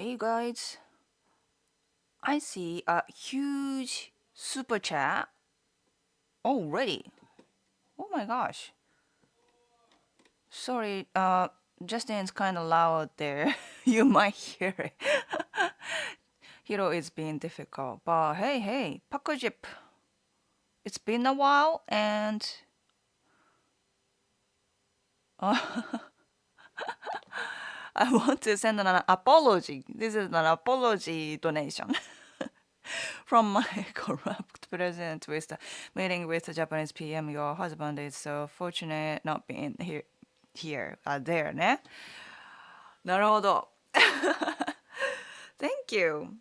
Hey guys, I see a huge super chat already. Oh my gosh. Sorry, Justin's kind of loud there. You might hear it. Hiro is being difficult. But hey, Pakojip. It's been a while and I want to send an apology. This is an apology donation. From my corrupt present with the meeting with the Japanese PM, your husband is so fortunate not being there ね。なるほど。Thank you.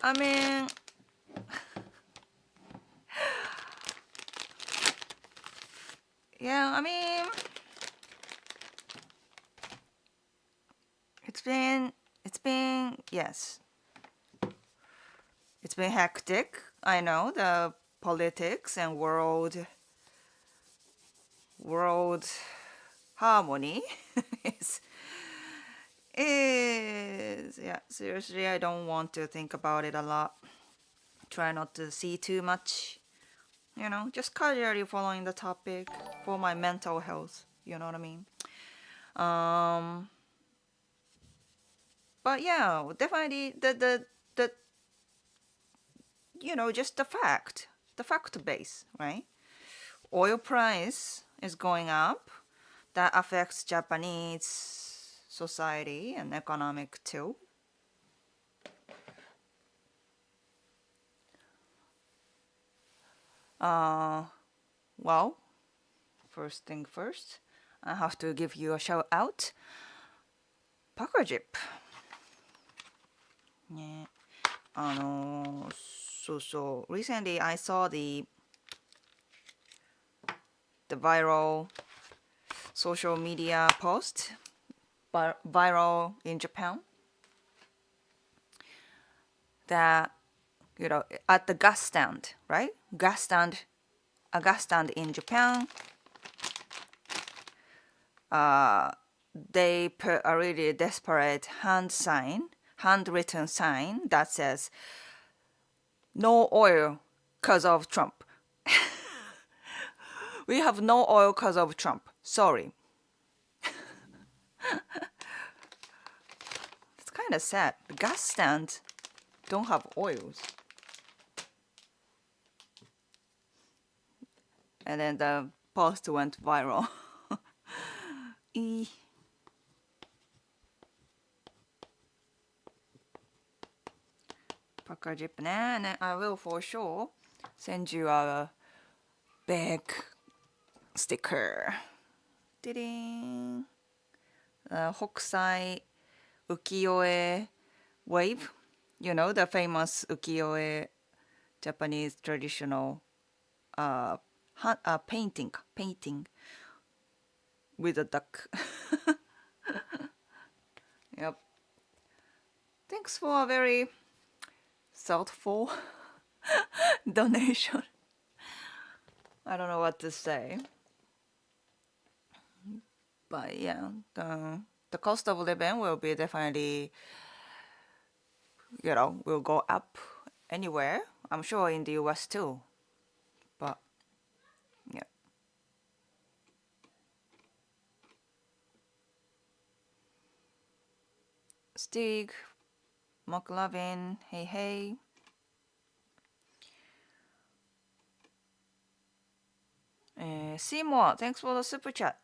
I mean, yeah, I mean, yes, it's been hectic. I know the politics and world harmony is yeah, seriously, I don't want to think about it a lot. Try not to see too much, just casually following the topic for my mental health, you know what I mean? um but yeah, definitely the just the fact base, right? Oil price is going up. That affects Japanese society and economic too. Well, first thing first, I have to give you a shout out. Packagip. ね、recently I saw the viral social media post, viral in Japan, that at the gas stand, right? A gas stand in Japan. They put a really desperate handwritten sign that says, "No oil because of Trump." We have no oil because of Trump. Sorry. It's kind of sad. The gas stands don't have oils. And then the post went viral. Packagip, and I will for sure send you a big sticker. Ding! Hokusai ukiyo-e wave. You know, the famous ukiyo-e Japanese traditional painting with a duck. Yep. Thanks for a very thoughtful donation. I don't know what to say. But yeah, the cost of living will be definitely, will go up anywhere. I'm sure in the US too. But yeah. Stig, McLovin, hey. Seymour, thanks for the super chat.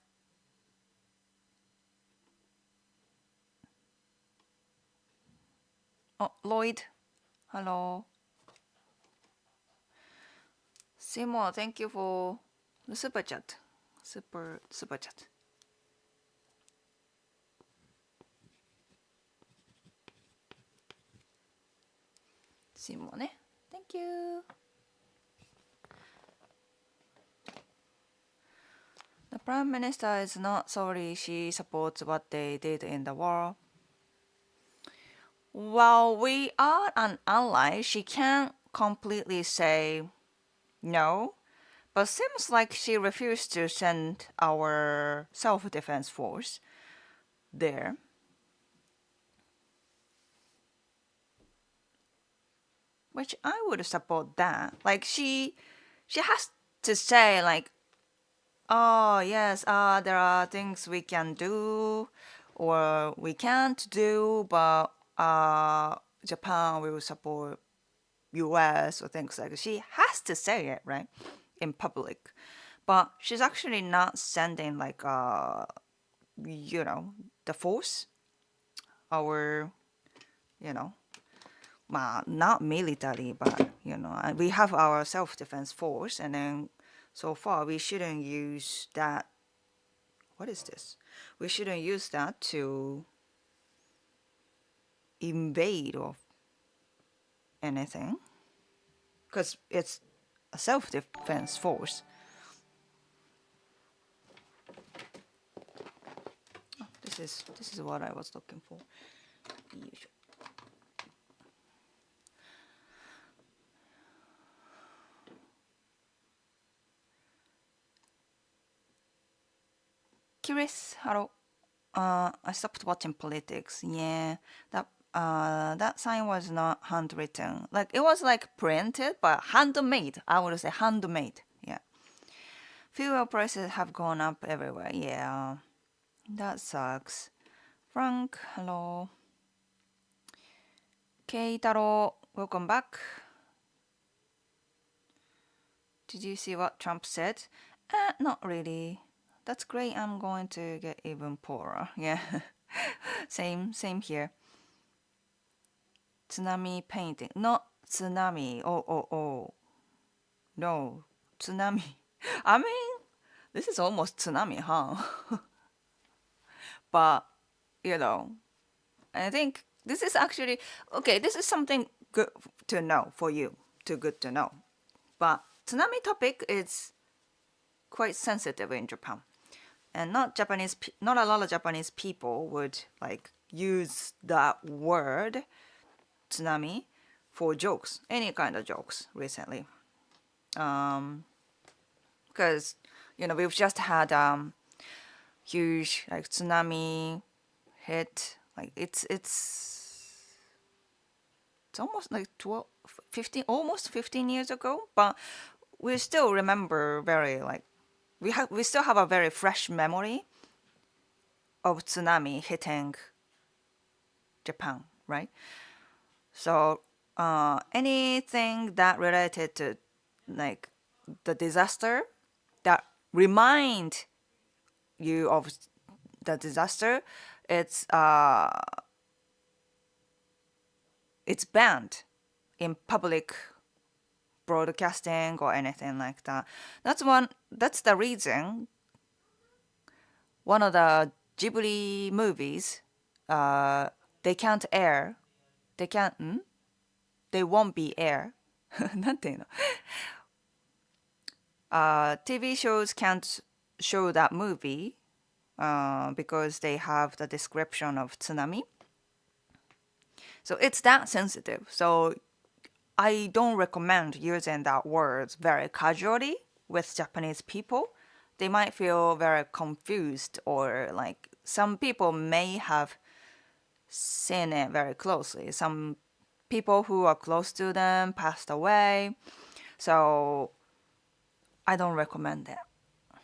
Oh, Lloyd, hello. Seymour, thank you for the super chat. Super chat. Seymour ね。Thank you. The Prime Minister is not sorry she supports what they did in the war. While we are an ally, she can't completely say no, but seems like she refused to send our self-defense force there. which I would support that. Like she has to say like, oh yes, there are things we can do or we can't do, but Japan will support US or things like that. She has to say it, right? In public. But she's actually not sending like you know, the force our, you know, not military, but you know, we have our self-defense force, and then so far we shouldn't use that. What is this? We shouldn't use that to invade or anything, because it's a self-defense force. Oh, this is what I was looking for. Curious, hello. I stopped watching politics. Yeah, that sign was not handwritten. Like it was like printed, but handmade. I would say handmade. Yeah. Fuel prices have gone up everywhere. Yeah, that sucks. Frank, hello. Keitaro, welcome back. Did you see what Trump said? Not really. That's great. I'm going to get even poorer. Yeah. same here. Tsunami painting. Not tsunami. Oh. No. Tsunami. I mean, this is almost tsunami, huh? But, you know, I think this is actually, okay, this is something good to know for you. Too good to know. But tsunami topic is quite sensitive in Japan. And not a lot of Japanese people would like use that word tsunami for jokes, any kind of jokes recently. Because you know we've just had huge like tsunami hit. Like it's almost like 12, 15, almost 15 years ago, but we still remember very like we still have a very fresh memory of tsunami hitting Japan, right? So anything that related to like the disaster that remind you of the disaster, it's banned in public broadcasting or anything like that. That's the reason one of the Ghibli movies they can't air. They won't be air. なんていうの? TV shows can't show that movie because they have the description of tsunami. So it's that sensitive. So I don't recommend using that word very casually with Japanese people. They might feel very confused, or like some people may have seen it very closely. Some people who are close to them passed away. So I don't recommend it.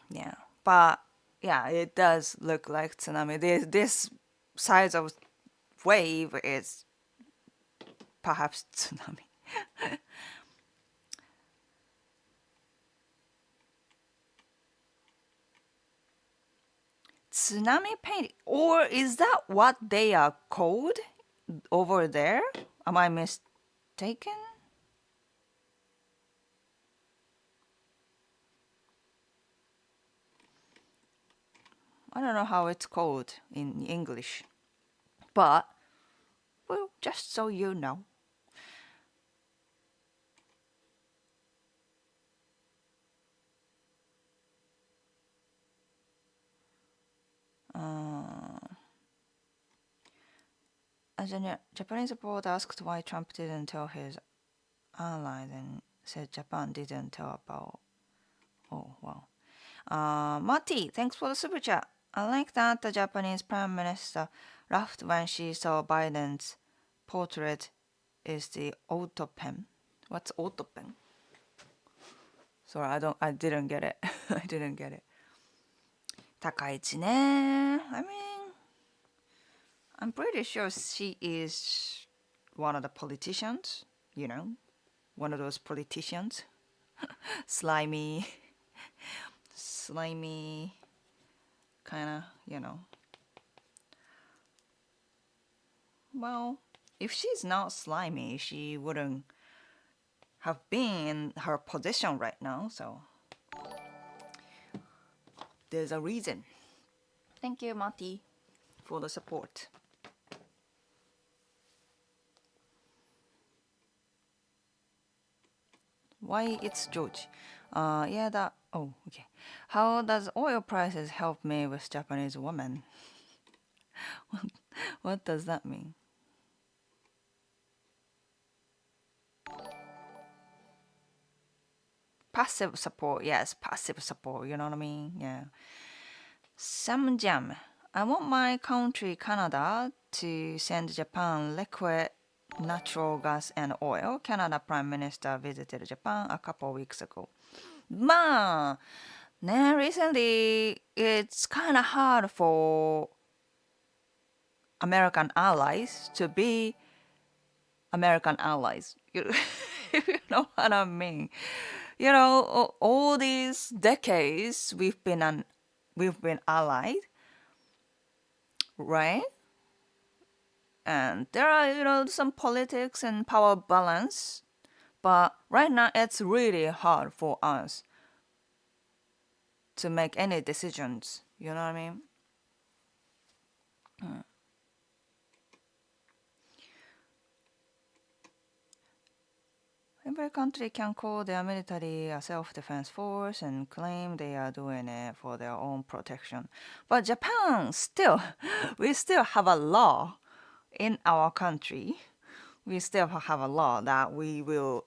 Yeah. But yeah, it does look like tsunami. This size of wave is perhaps tsunami. Tsunami painting, or is that what they are called over there? Am I mistaken? I don't know how it's called in English, but well, just so you know. A Japanese reporter asked why Trump didn't tell his allies and said Japan didn't tell about. Oh, wow. Marty, thanks for the super chat. I like that the Japanese Prime Minister laughed when she saw Biden's portrait is the auto pen. What's otopen? Sorry, I didn't get it. I didn't get it. Takaichi ne. I mean, I'm pretty sure she is one of the politicians, you know, one of those politicians. Slimy, slimy, kind of, you know. Well, if she's not slimy, she wouldn't have been in her position right now, so there's a reason. Thank you, Mati, for the support. Why it's George? Yeah, that. Oh, okay. How does oil prices help me with Japanese women? What does that mean? Passive support, yes, passive support. You know what I mean? Yeah. Samjam. I want my country, Canada, to send Japan liquid natural gas and oil. Canada Prime Minister visited Japan a couple weeks ago. まあ、ね, recently it's kind of hard for American allies to be American allies. You know what I mean? You know, all these decades we've been allied, right? And there are, some politics and power balance, but right now it's really hard for us to make any decisions. You know what I mean? Every country can call their military a self-defense force and claim they are doing it for their own protection. But Japan still, we still have a law in our country. We still have a law that we will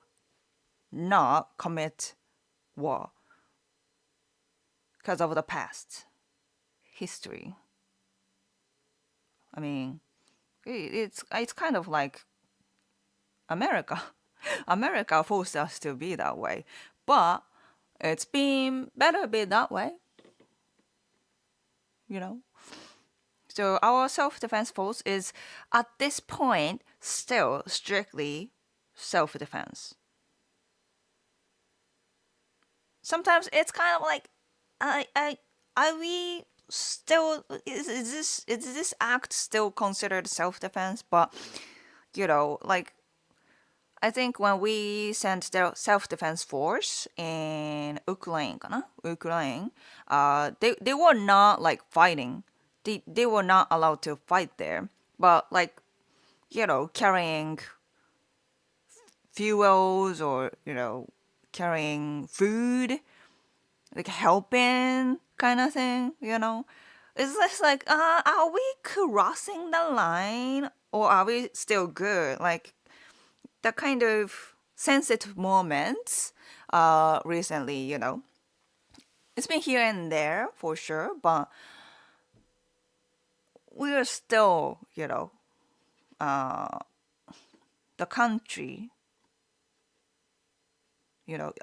not commit war because of the past history. I mean, it's kind of like America. America forced us to be that way, but it's been better be that way, you know. So our self-defense force is at this point still strictly self-defense. Sometimes it's kind of like, are we still is this act still considered self-defense? But like I think when we sent the self-defense force in Ukraine, they were not like fighting. They were not allowed to fight there. But like, carrying fuels or, carrying food, like helping kind of thing. It's just like, are we crossing the line or are we still good? Like, the kind of sensitive moments recently, it's been here and there for sure, but we are still, the country,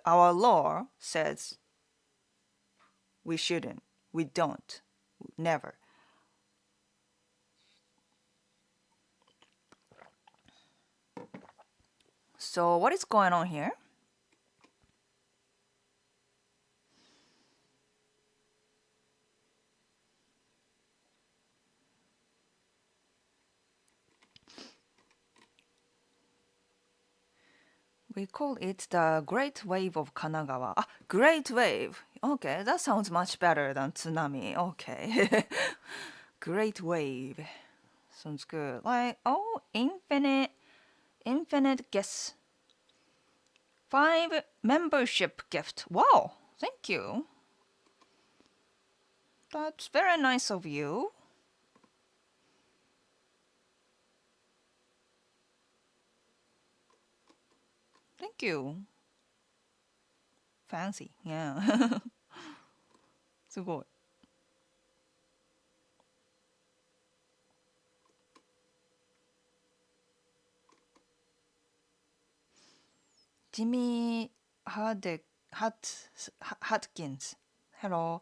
our law says we shouldn't, we don't, never. So what is going on here? We call it the Great Wave of Kanagawa. Ah, Great Wave. Okay, that sounds much better than tsunami. Okay. Great Wave. Sounds good. Like, oh, infinite guess. 5 membership gift. Wow, thank you. That's very nice of you. Thank you. Fancy. Yeah. すごい。Jimmy Hudkins. Hello.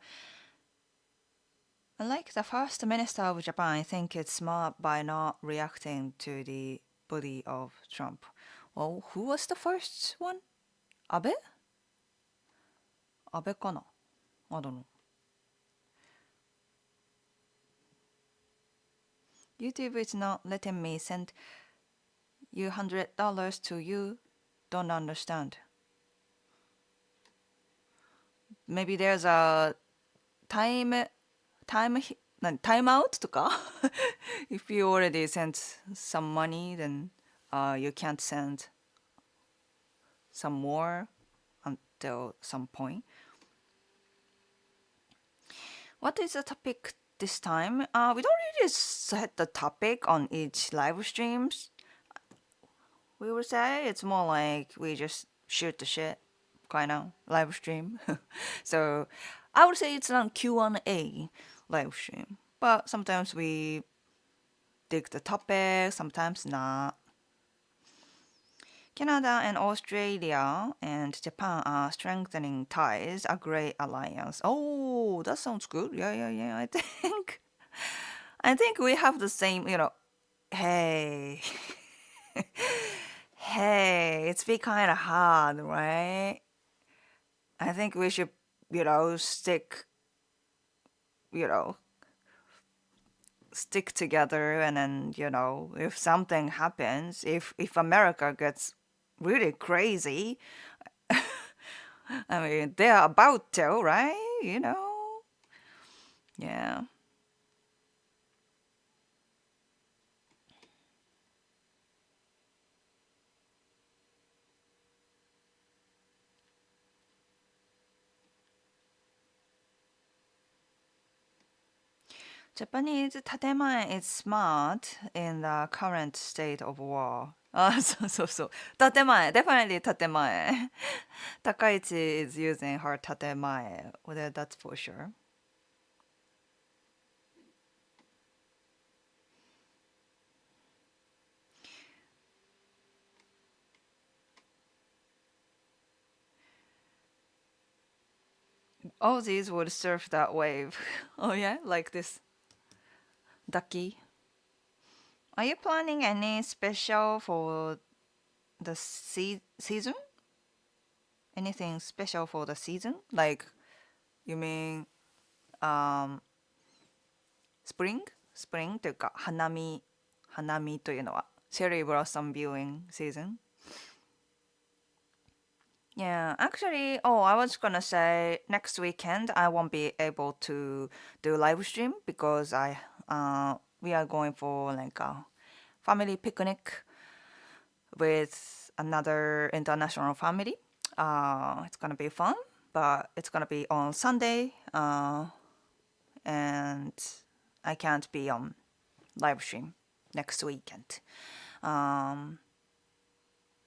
Unlike the first minister of Japan, I think it's smart by not reacting to the bully of Trump. Well, who was the first one? Abe? Abe かな? I don't know. YouTube is not letting me send you $100 to you. Don't understand. Maybe there's a time out とか If you already sent some money, then you can't send some more until some point. What is the topic this time? We don't really set the topic on each live streams. We would say it's more like we just shoot the shit kind of live stream. So I would say it's a Q&A live stream. But sometimes we dig the topic, sometimes not. Canada and Australia and Japan are strengthening ties, a great alliance. Oh, that sounds good. Yeah. I think we have the same, hey. Hey, it's been kind of hard, right? I think we should, stick, you know, stick together, and then, if something happens, if America gets really crazy, I mean, they're about to, right? Yeah. Japanese tatemae is smart in the current state of war. そう。建前, definitely 建前. Takaichi is using her 建前. Well, that's for sure. Aussies would surf that wave. Oh yeah, like this. Ducky. Are you planning any special for the season? Anything special for the season? Like, you mean spring? Spring というか花見というのは cherry blossom viewing season? Yeah, actually, I was gonna say next weekend I won't be able to do live stream because we are going for like a family picnic with another international family. It's gonna be fun, but it's gonna be on Sunday, and I can't be on live stream next weekend.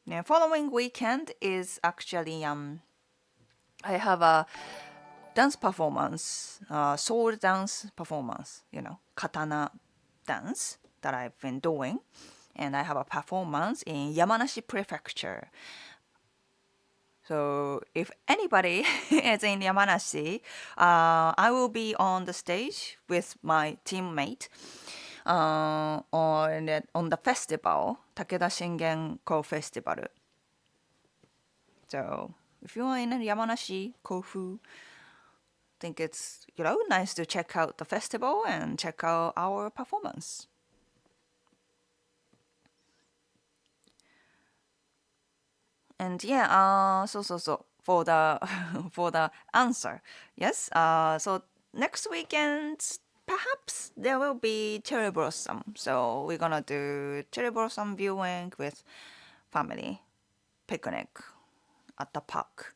Yeah, following weekend is actually I have a dance performance, sword dance performance, katana dance that I've been doing, and I have a performance in Yamanashi Prefecture. So if anybody is in Yamanashi, I will be on the stage with my teammate on the festival, Takeda Shingen Ko Festival. So if you are in Yamanashi, Kofu, I think it's nice to check out the festival and check out our performance. And yeah, so for the for the answer, yes. So next weekend, perhaps there will be cherry blossom. So we're gonna do cherry blossom viewing with family picnic at the park.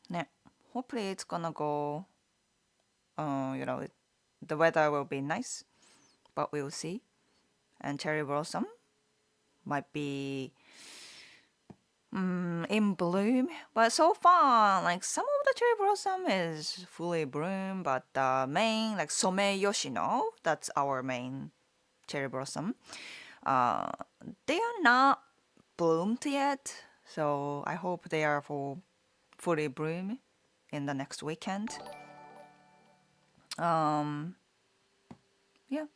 Yeah, hopefully it's gonna go. The weather will be nice, but we'll see. And cherry blossom might be in bloom, but so far, like some of the cherry blossom is fully bloom, but the main, like Some Yoshino, that's our main cherry blossom, they are not bloomed yet, So I hope they are for fully bloom in the next weekend. Um, yeah.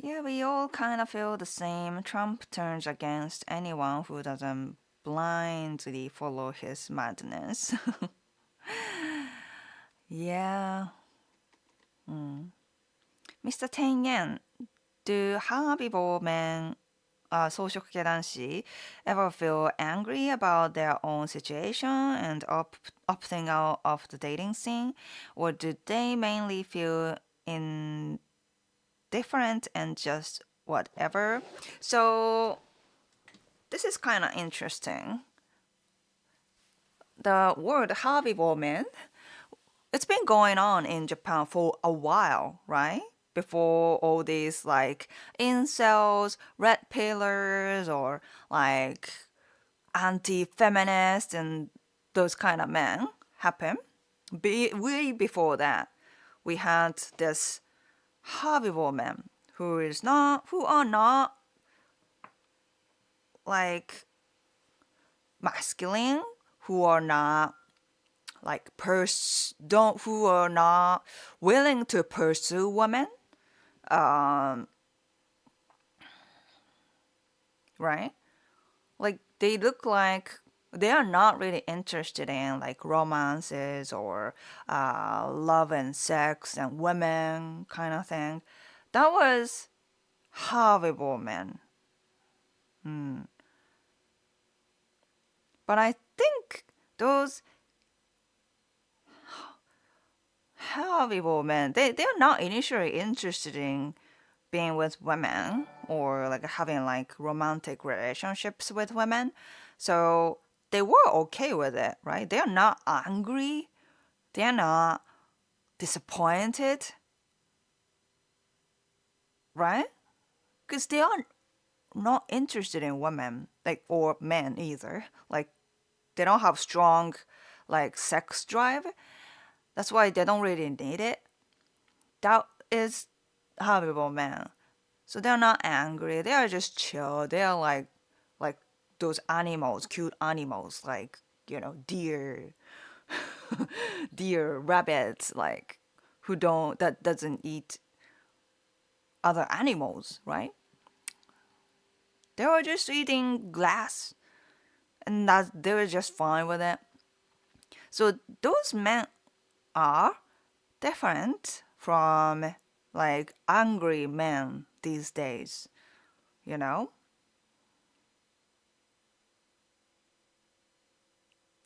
Yeah, we all kind of feel the same. Trump turns against anyone who doesn't blindly follow his madness. Yeah. Mr. Tengen, do Hanabibo men, 草食系男子 ever feel angry about their own situation and opting out of the dating scene? Or do they mainly feel indifferent and just whatever? So this is kind of interesting. The word hobby woman, it's been going on in Japan for a while, right? Before all these like incels, red pillars, or like anti-feminist and those kind of men happen. Way before that, we had this hobby woman who are not like masculine, who are not like don't who are not willing to pursue women, um, right? Like they look like they are not really interested in like romances or love and sex and women kind of thing. That was horrible, man. But I think those horrible men, they're not initially interested in being with women or like having like romantic relationships with women. So they were okay with it, right? They're not angry. They're not disappointed, right? Because they are not interested in women, like or men either. Like they don't have strong like sex drive. That's why they don't really need it. That is horrible men. So they're not angry. They are just chill. They are like those animals, cute animals, like deer, deer, rabbits, like who don't that doesn't eat other animals, right? They were just eating glass, and that they were just fine with it. So those men are different from like angry men these days, you know?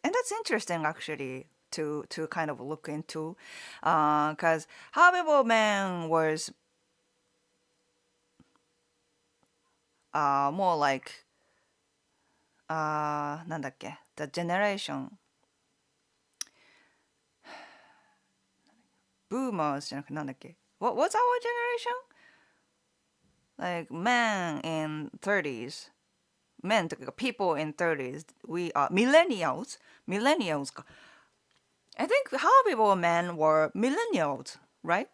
And that's interesting actually to kind of look into, because Habibbo Man was more like なんだっけ the generation boomers じゃなくてなんだっけ what's our generation? Like men in 30s, men とか people in 30s, we are millennials か I think Habibbo men were millennials, right?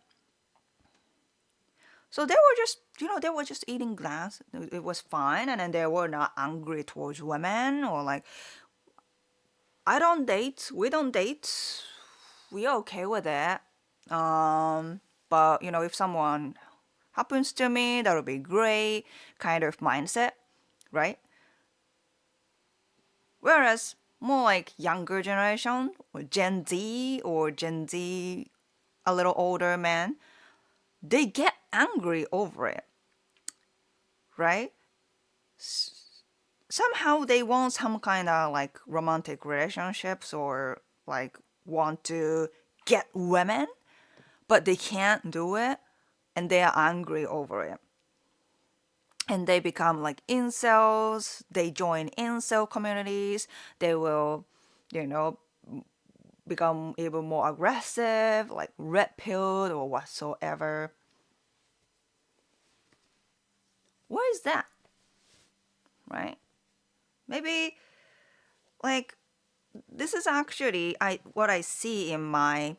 So they were just, they were just eating glass. It was fine, and then they were not angry towards women or like, I don't date. We don't date. We are okay with it. But if someone happens to me, that would be great. Kind of mindset, right? Whereas more like younger generation or Gen Z, a little older man, they get angry over it, right? Somehow they want some kind of like romantic relationships or like want to get women, but they can't do it and they are angry over it. And they become like incels, they join incel communities, they will, you know, become even more aggressive, like red pilled or whatsoever. What is that? Right? Maybe like this is actually what I see in my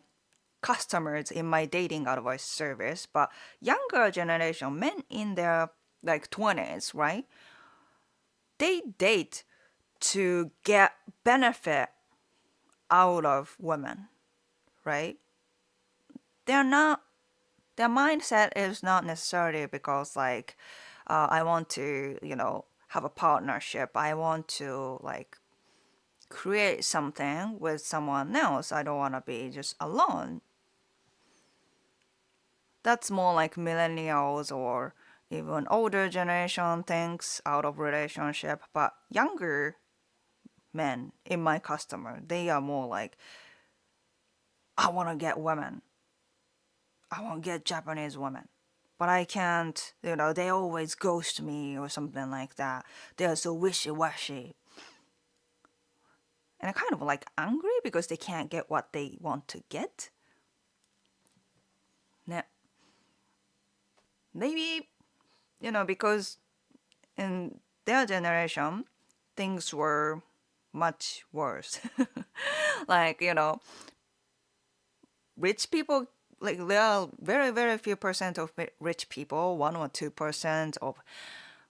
customers in my dating advice service, but younger generation, men in their like 20s, right? They date to get benefit out of women, right? They're not, their mindset is not necessarily because like I want to, have a partnership. I want to like create something with someone else. I don't want to be just alone. That's more like millennials or even older generation thinks out of relationship. But younger men in my customer, they are more like, I want to get women. I want to get Japanese women. But I can't, they always ghost me or something like that. They're so wishy-washy. And I'm kind of like angry because they can't get what they want to get. Ne. Maybe, because in their generation, things were much worse. Like, rich people, like there are very, very few percent of rich people, 1 or 2% of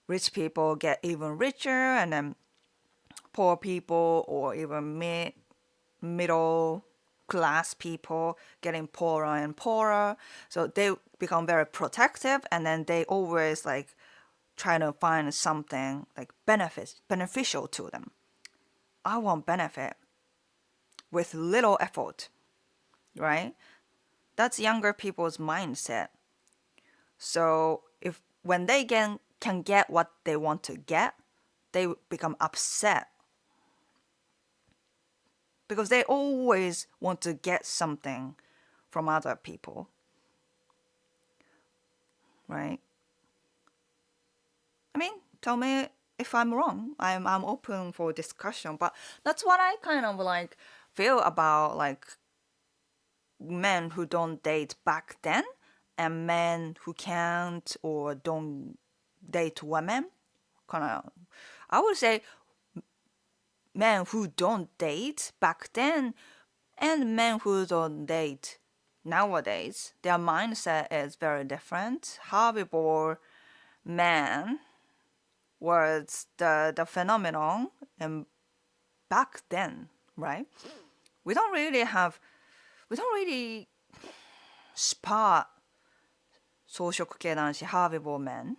rich people get even richer, and then poor people or even middle class people getting poorer and poorer. So they become very protective, and then they always like trying to find something like beneficial to them. I want benefit with little effort, right? That's younger people's mindset. So if when they can get what they want to get, they become upset because they always want to get something from other people, right? I mean, tell me if I'm wrong. I'm open for discussion, but that's what I kind of like feel about like men who don't date back then and men who can't or don't date women. Kind of, I would say men who don't date back then and men who don't date nowadays, their mindset is very different. However, man was the phenomenon and back then, right? We don't really spot 草食系男子 Harvey men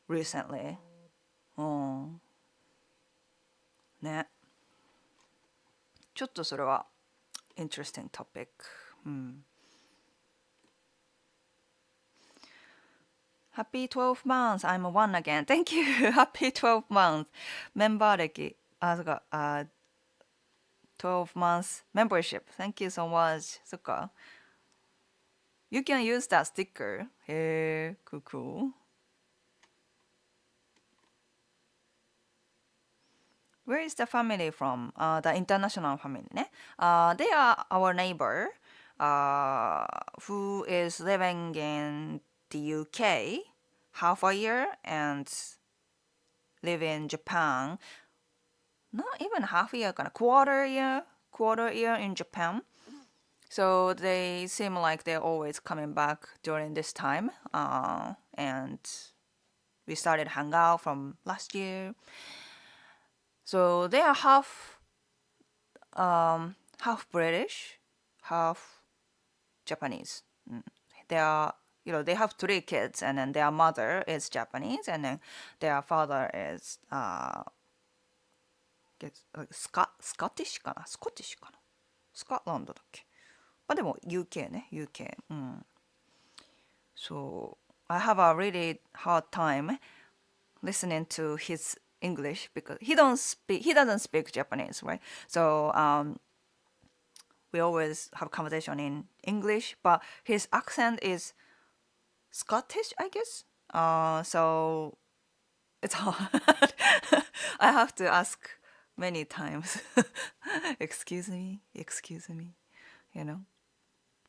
recently. ね。ちょっとそれは interesting topic. Happy 12 months. I'm one again. Thank you. Happy 12 months. メンバー歴。そうか。12 months membership. Thank you so much. そっか。You can use that sticker. へえ、cool. Where is the family from? The international family ね。They are our neighbor who is living in the UK half a year and live in Japan. Not even half a year, kind of quarter year in Japan. So they seem like they're always coming back during this time. And we started hang out from last year. So they are half British, half Japanese. They are, they have 3 kids, and then their mother is Japanese, and then their father is Scottish かな、スコティッシュかな、スコットランドだっけ。まあでも UK ね、UK。So I have a really hard time listening to his English because he doesn't speak Japanese, right? So we always have conversation in English, but his accent is Scottish, I guess. So it's hard. I have to ask many times. Excuse me,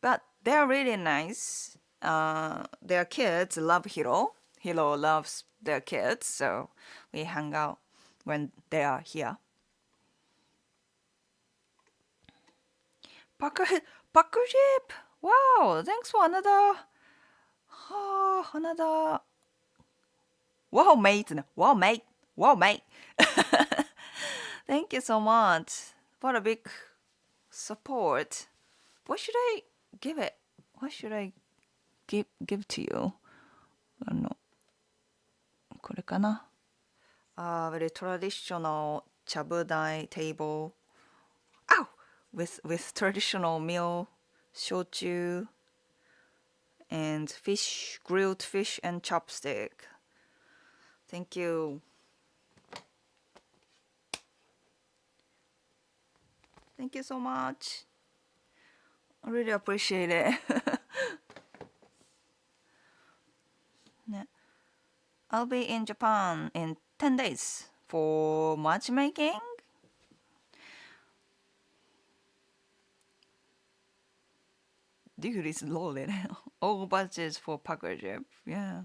But they're really nice. Their kids love Hiro. Hiro loves their kids, so we hang out when they are here. Packaging. Wow, thanks for another. Another. Wow, mate. Wow, mate. Wow, mate. Thank you so much. What a big support. What should I give it? What should I give to you? これかな? Very traditional ちゃぶ台 table. Ow! With traditional meal, 焼酎 and fish, grilled fish and chopstick. Thank you. Thank you so much. I really appreciate it. ね I'll be in Japan in 10 days for matchmaking. Dude is loaded. All budgets for package. Yeah.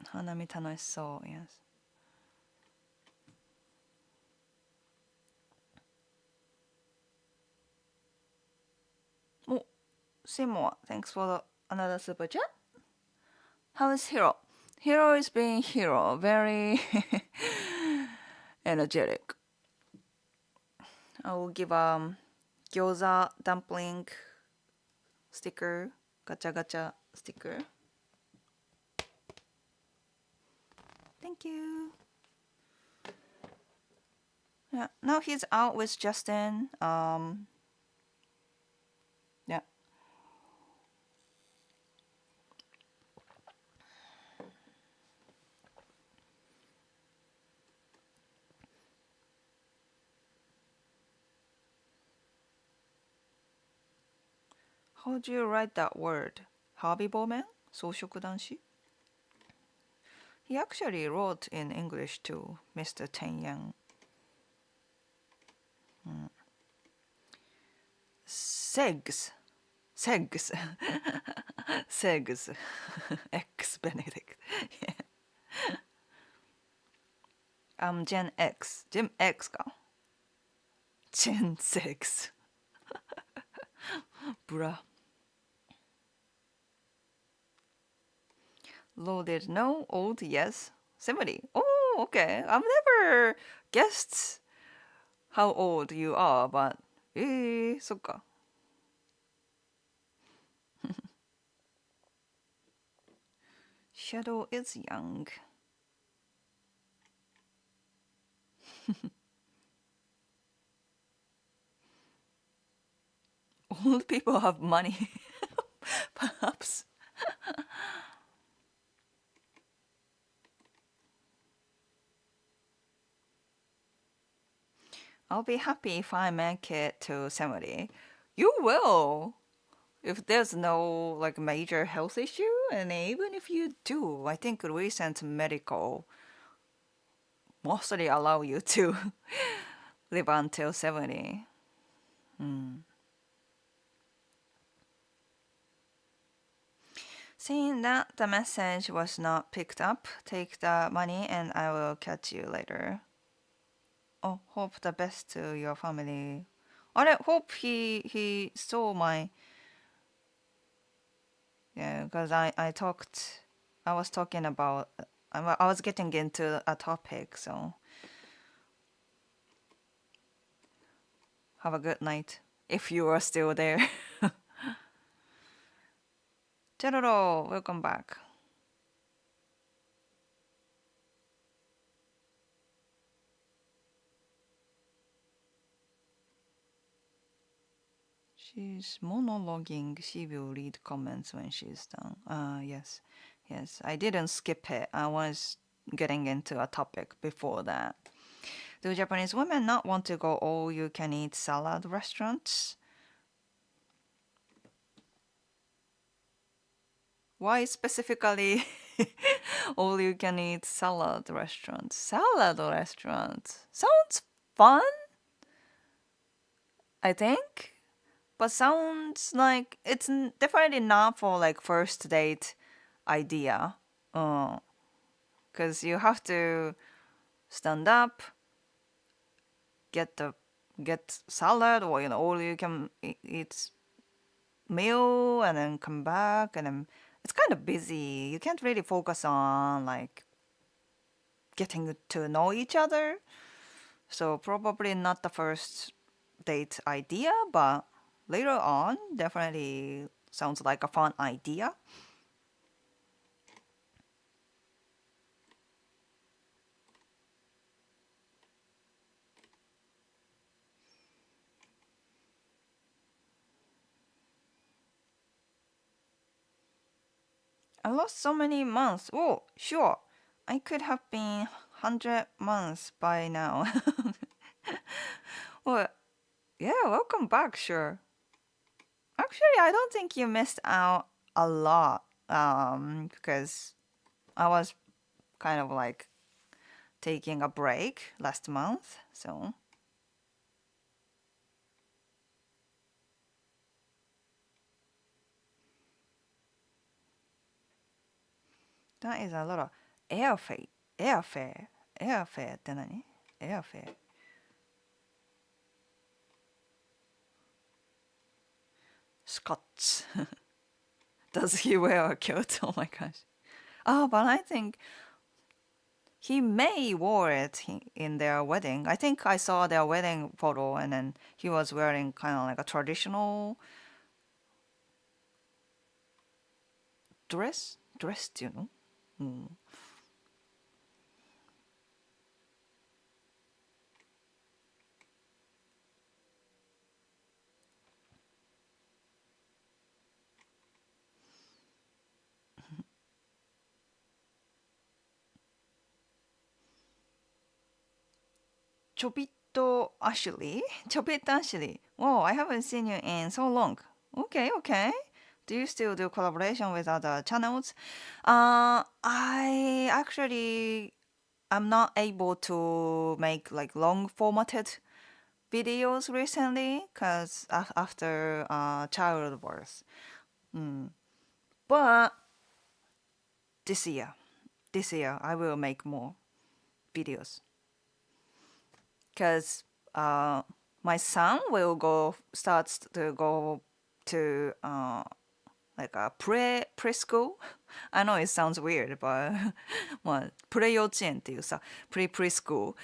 花見楽しそう。Yes. Oh, Seymour, thanks for another super chat. How is Hiro? Hiro is being Hiro, very energetic. I will give gyoza dumpling sticker, gacha gacha sticker. Thank you. Yeah, now he's out with Justin. Yeah. How do you write that word? 하비보맨? 소식단시? He actually wrote in English too, Mr. Chen Yang. Segs. Segs. Segs. X Benedict. I'm Gen X. Gen X か Gen 6. Bruh. Loaded no, old yes. 70. Oh, okay. I've never guessed how old you are, but そっか. Shadow is young. Old people have money. Perhaps. I'll be happy if I make it to 70. You will. If there's no like major health issue, and even if you do, I think recent medical mostly allow you to live until 70. Seeing that the message was not picked up, take the money and I will catch you later. Oh, hope the best to your family. I hope he saw my. Yeah, because I was talking about, I was getting into a topic, so have a good night if you are still there. Teroro, welcome back. She's monologuing. She will read comments when she's done. Yes. Yes, I didn't skip it. I was getting into a topic before that. Do Japanese women not want to go all-you-can-eat salad restaurants? Why specifically all-you-can-eat salad restaurants? Salad restaurants sounds fun, I think. But sounds like it's definitely not for like first date idea. Because you have to stand up, get the get salad, or or you can eat meal and then come back, and then it's kind of busy. You can't really focus on like getting to know each other. So probably not the first date idea, but later on definitely sounds like a fun idea. I lost so many months. Oh, sure. I could have been 100 months by now. Well, yeah, welcome back, sure. Actually, I don't think you missed out a lot because I was kind of like taking a break last month. So that is a lot of airfare. Airfare. Airfare って何 Airfare. Scots. Does he wear a kilt? Oh my gosh. Oh, but I think he may wore it in their wedding. I think I saw their wedding photo, and then he was wearing kind of like a traditional dress. Dress っていうの？うん。Chobito Ashley? Chobito Ashley. Whoa, I haven't seen you in so long. Okay, okay. Do you still do collaboration with other channels? I actually am not able to make like long formatted videos recently because after childbirth. Mm. But this year, this year I will make more videos because my son will go starts to go to like a preschool. I know it sounds weird, but まあプレ幼稚園っていうさ preschool.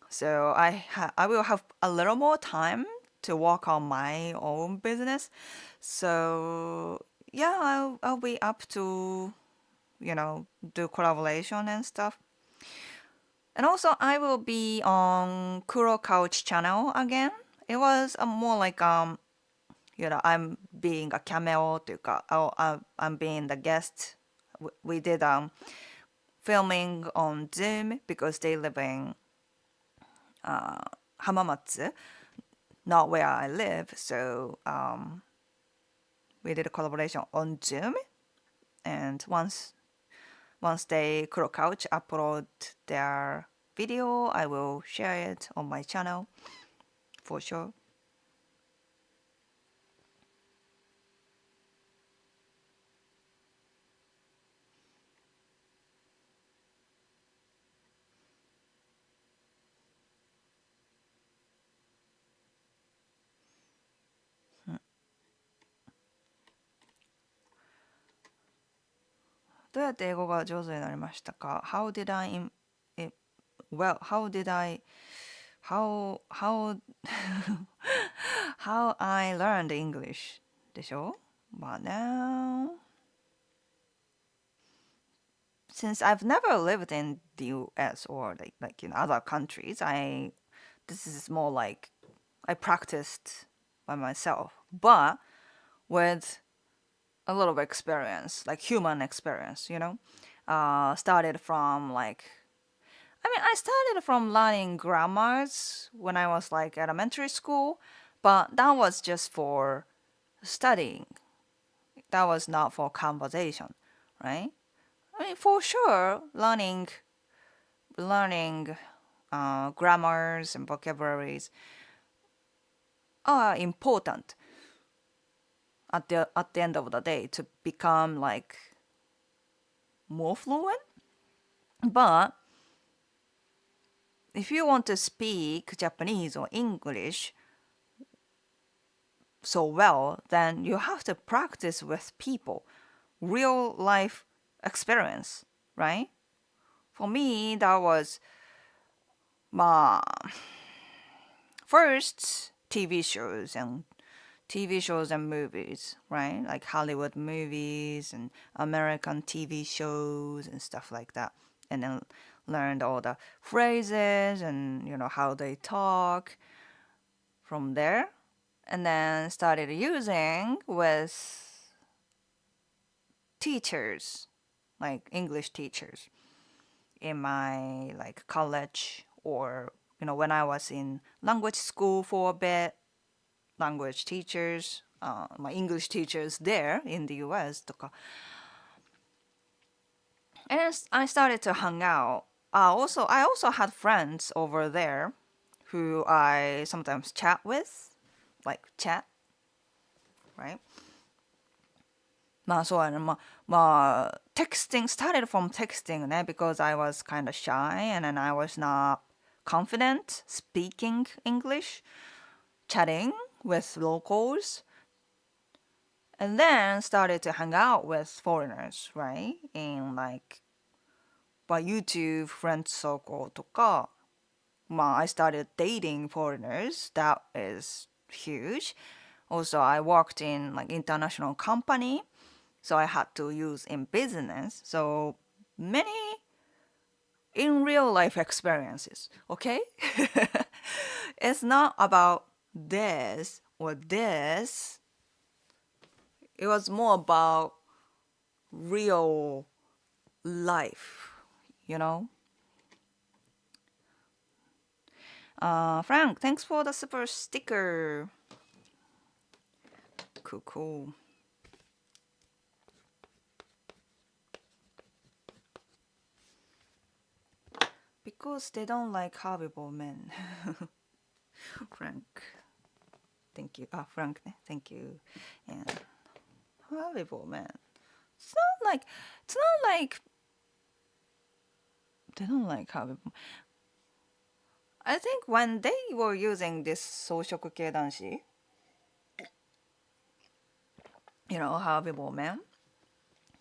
So I will have a little more time to work on my own business. So yeah, I'll be up to do collaboration and stuff. And also, I will be on Kuro Couch channel again. It was more like I'm being a cameo というか, I'm being the guest. We did filming on Zoom because they live in Hamamatsu, not where I live. So we did a collaboration on Zoom, and once they Kuro Couch upload their video, I will share it on my channel for sure. どうやって英語が上手になりましたか ?How did well, how did how how I learned English でしょまあね。Since I've never lived in the US or like in other countries, this is more like I practiced by myself, but with a lot of experience, like human experience, started from like I started from learning grammars when I was like elementary school, but that was just for studying. That was not for conversation, right? I mean, for sure, learning grammars and vocabularies are important at the end of the day to become like more fluent. But if you want to speak Japanese or English so well, then you have to practice with people, real life experience, right? For me, that was my first TV shows and movies, right? Like Hollywood movies and American TV shows and stuff like that. And then learned all the phrases and how they talk from there. And then started using with teachers, like English teachers in my like college or when I was in language school for a bit, language teachers, my English teachers there in the US とか. And I started to hang out. I also had friends over there who I sometimes chat with, like chat, right? まあそうやね。texting started from texting ね because I was kind of shy and then I was not confident speaking English, chatting with locals, and then started to hang out with foreigners, right? In like by YouTube friend circle とか、I started dating foreigners. That is huge. Also, I worked in like international company, so I had to use in business. So many in real life experiences, okay? It's not about this or this. It was more about real life, you know? Frank, thanks for the super sticker. Cool, cool. Because they don't like horrible men. Frank. Thank you. Frank, thank you. And horrible men. It's not like they don't like horrible. I think when they were using this 草食系男子, horrible men,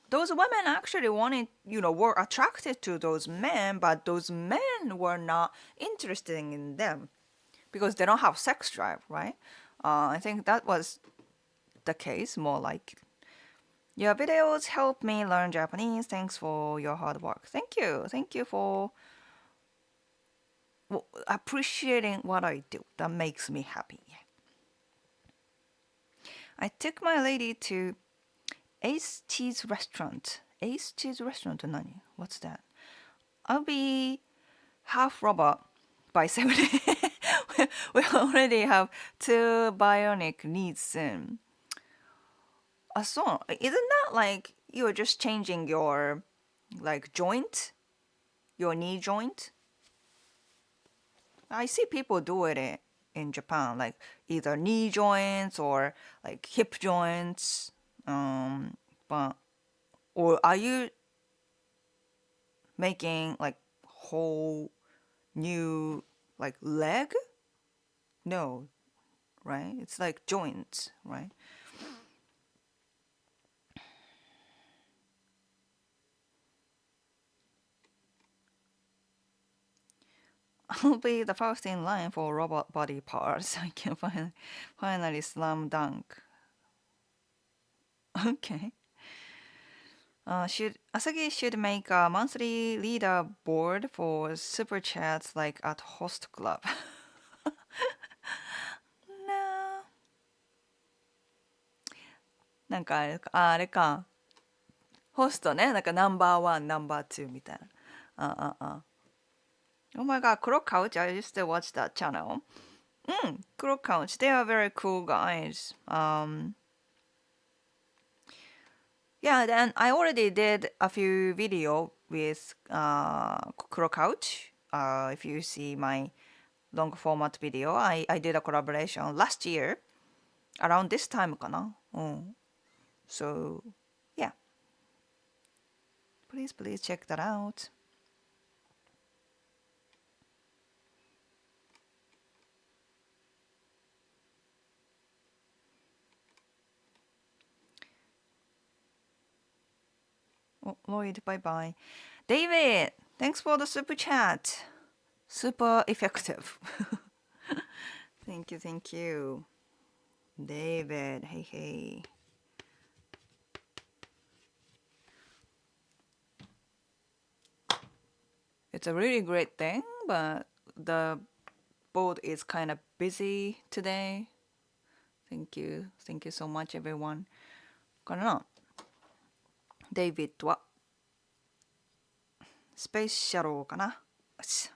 those women actually wanted, were attracted to those men, but those men were not interested in them because they don't have sex drive, right? I think that was the case, more like. Your videos help me learn Japanese. Thanks for your hard work. Thank you. Thank you for appreciating what I do. That makes me happy. I took my lady to Ace Cheese Restaurant. Ace Cheese Restaurant って何? What's that? I'll be half robot by 70. We already have 2 bionic knees soon. So isn't that like you're just changing your like joint? Your knee joint? I see people do it in Japan, like either knee joints or like hip joints. But or are you making like whole new like leg? No, right? It's like joints, right? I'll be the first in line for robot body parts. I can finally slam dunk. Okay. Asagi should make a monthly leaderboard for super chats like at host club. No. なんかあれか。ホストね。なんかナンバーワン、ナンバーツーみたいな。Oh my god, Crow Couch. I used to watch that channel. Crow Couch. They are very cool guys. Yeah, then I already did a few video with Crow Couch. If you see my long format video, I did a collaboration last year. Around this time かな. So, yeah. Please check that out. Oh, Lloyd, bye bye. David, thanks for the super chat. Super effective. Thank you, thank you. David, hey, hey. It's a really great thing, but the board is kind of busy today. Thank you. Thank you so much, everyone. かなデイビッドはスペースシャローかなス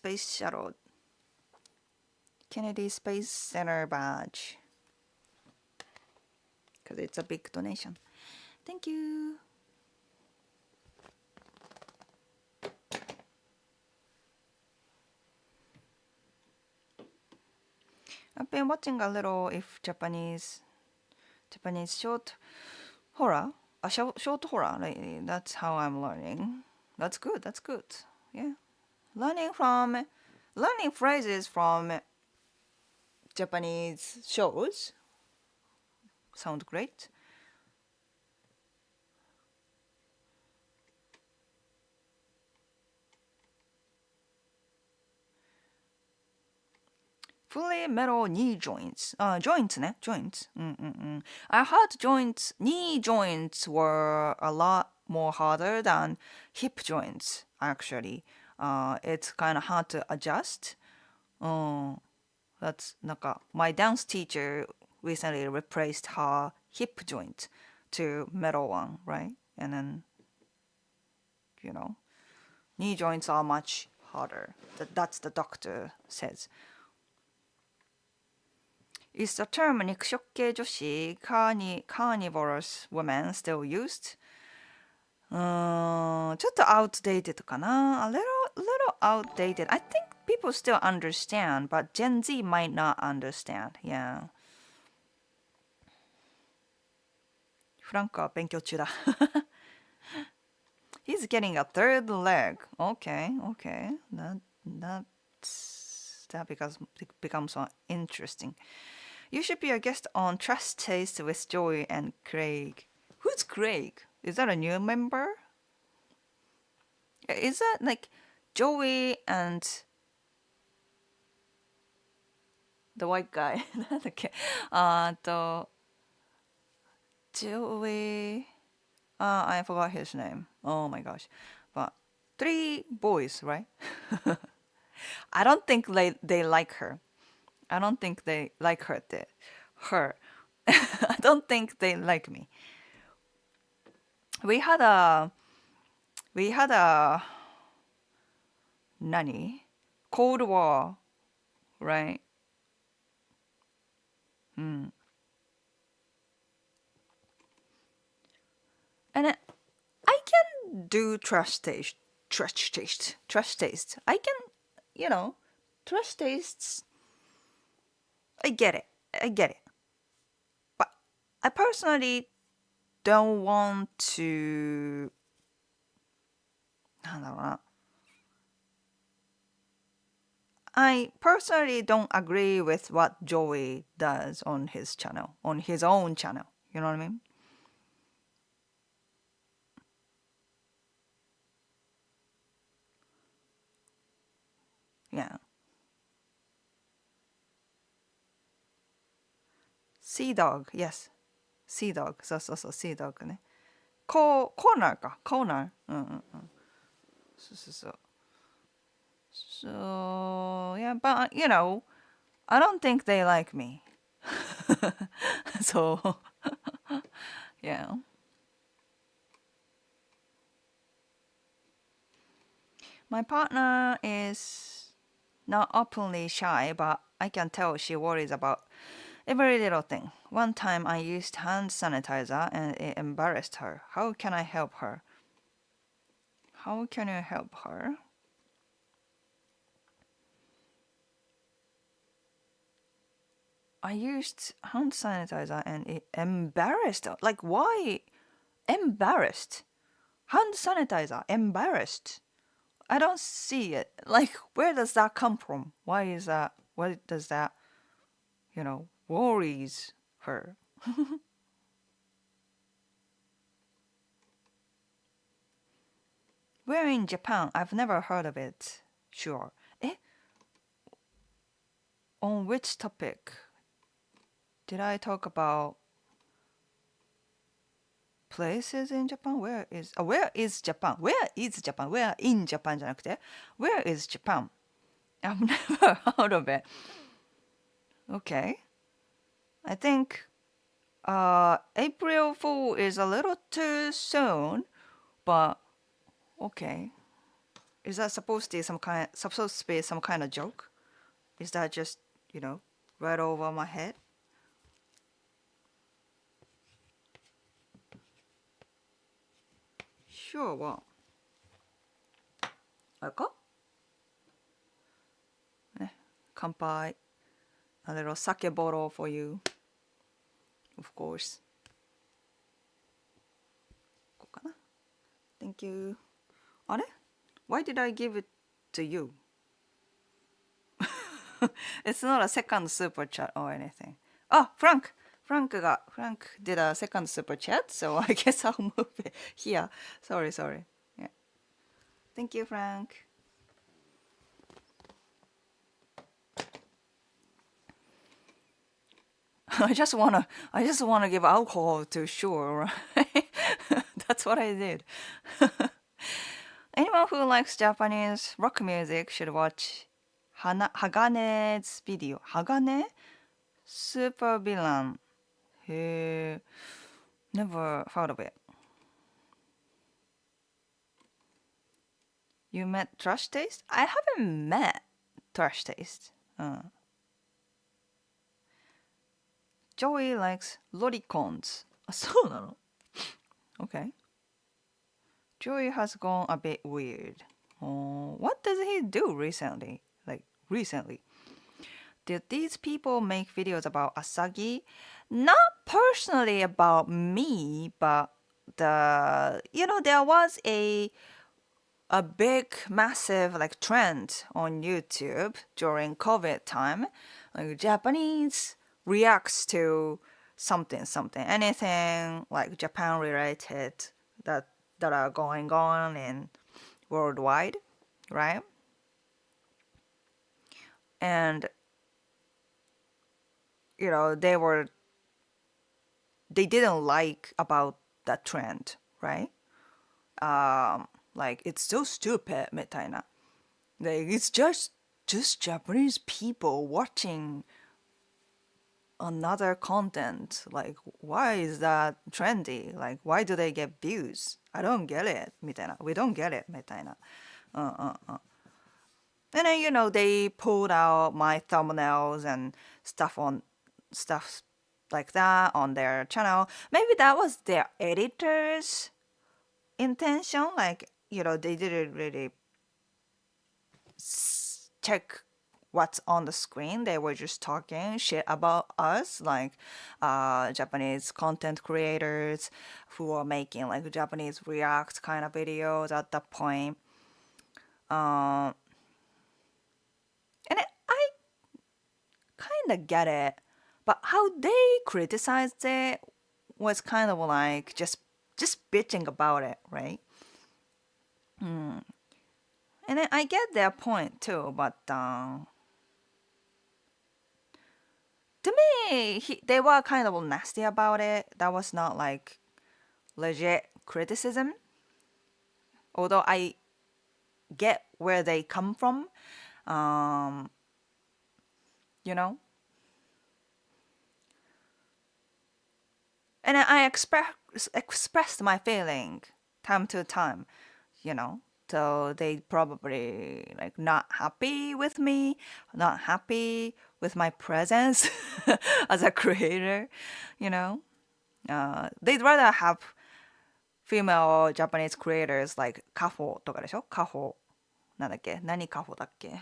ペースシャロー Kennedy Space Center badge because it's a big donation. Thank you. I've been watching a little if Japanese short horror, a short horror lately. That's how I'm learning. That's good. That's good. Yeah, learning phrases from Japanese shows sound great. Fully metal knee joints. Joints ね joints. I heard knee joints were a lot more harder than hip joints, actually. It's kind of hard to adjust. That's なんか my dance teacher recently replaced her hip joint to metal one, right? And then, knee joints are much harder. That's the doctor says. Is the term 肉食系女子 carnivorous women still used? ちょっと outdated かな a little outdated. I think people still understand, but Gen Z might not understand. Yeah. フランクは勉強中だ。He's getting a third leg. Okay, okay. That becomes so interesting. You should be a guest on Trust Taste with Joey and Craig. Who's Craig? Is that a new member? Is that like Joey and the white guy? なんだっけJoey. I forgot his name. Oh my gosh. But 3 boys, right? I don't think they like her. I don't think they like her. Her. I don't think they like me. We had a nani? Cold War, right? And I can do trash taste. I can, trash tastes. I get it. But I personally don't want to. なんだろうな。I personally don't agree with what Joey does on his channel, on his own channel. You know what I mean? Yeah. Sea Dog, yes. Sea Dog. そう、Sea Dog ね。コーナーか。コーナー。そう。So, yeah, but, I don't think they like me. So, yeah. My partner is not openly shy, but I can tell she worries about every little thing. One time I used hand sanitizer and it embarrassed her. How can I help her? How can you help her? I used hand sanitizer and it embarrassed her. Like, why embarrassed? Hand sanitizer, embarrassed. I don't see it. Like, where does that come from? Why is that? What does that, worries her? Where in Japan? I've never heard of it. Sure. Eh? On which topic? Did I talk about places in Japan? Where is Japan? Where is Japan? Where in Japan じゃなくて Where is Japan? I've never heard of it. Okay. I think April Fool is a little too soon, but okay. Is that supposed to be some kind of joke? Is that just, right over my head? Sure, well. あれかね、乾杯。A little sake bottle for you. Of course. こうかな Thank you. あれ Why did I give it to you? It's not a second super chat or anything. Oh, Frank! Frank did a second super chat, so I guess I'll move it here. Sorry. Yeah. Thank you, Frank. I just wanna give alcohol to Sure, right? That's what I did. Anyone who likes Japanese rock music should watch Hagane's video. Hagane? Super villain. Never heard of it. You met Trash Taste? I haven't met Trash Taste. Joey likes lolicons. あ、そうなの Okay. Joey has gone a bit weird. What does he do recently? Recently. Did these people make videos about Asagi? Not personally about me, but there was a big, massive trend on YouTube during COVID time. Japanese reacts to something, anything Japan related that are going on in worldwide, right? And they didn't like about that trend, right? It's so stupid みたいな it's just Japanese people watching another content. Why is that trendy? Why do they get views? I don't get it みたいな We don't get it みたいなAnd then, they pulled out my thumbnails and stuff like that on their channel. Maybe that was their editor's intention. They didn't really check what's on the screen. They were just talking shit about us, Japanese content creators who are making Japanese React kind of videos at that point. And I kind of get it, but how they criticized it was kind of just bitching about it, right? And then I get their point too, but to me, they were kind of nasty about it. That was not legit criticism. Although I get where they come from, And I expressed my feeling time to time, So they probably not happy with me, not happy with my presence as a creator, They'd rather have female Japanese creators like カホとかでしょカホなんだっけ何カホだっけ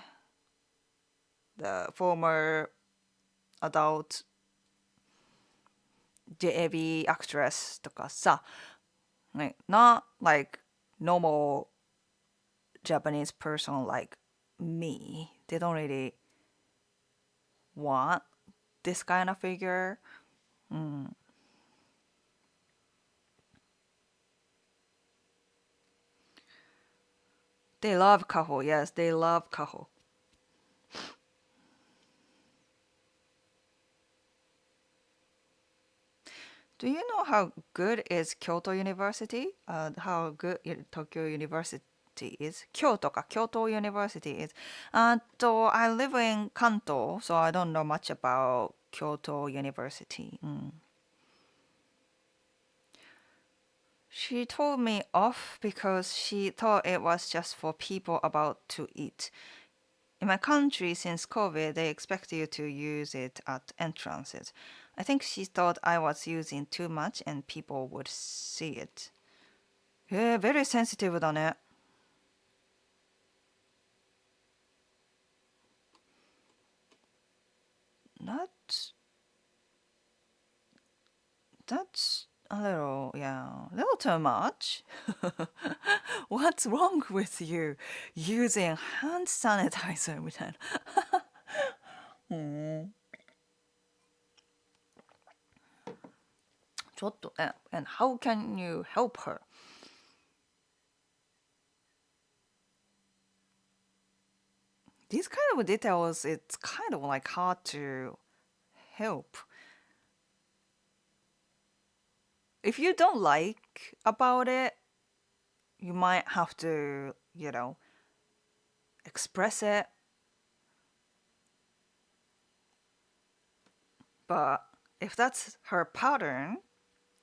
The former adult JAB actress とかさ not normal Japanese person like me. They don't really want this kind of figure. They love Kaho. Yes, they love Kaho. Do you know how good is Kyoto University? How good Tokyo University is? Kyoto University is. So I live in Kanto, so I don't know much about Kyoto University. She told me off because she thought it was just for people about to eat. In my country, since COVID, they expect you to use it at entrances. I think she thought I was using too much and people would see it. Very sensitive だね。That's that's a little, yeah, a little too much. What's wrong with you using hand sanitizer みたいな。ちょっと and how can you help her? These kind of details, it's kind of like hard to help. If you don't like about it, you might have to, express it. But if that's her pattern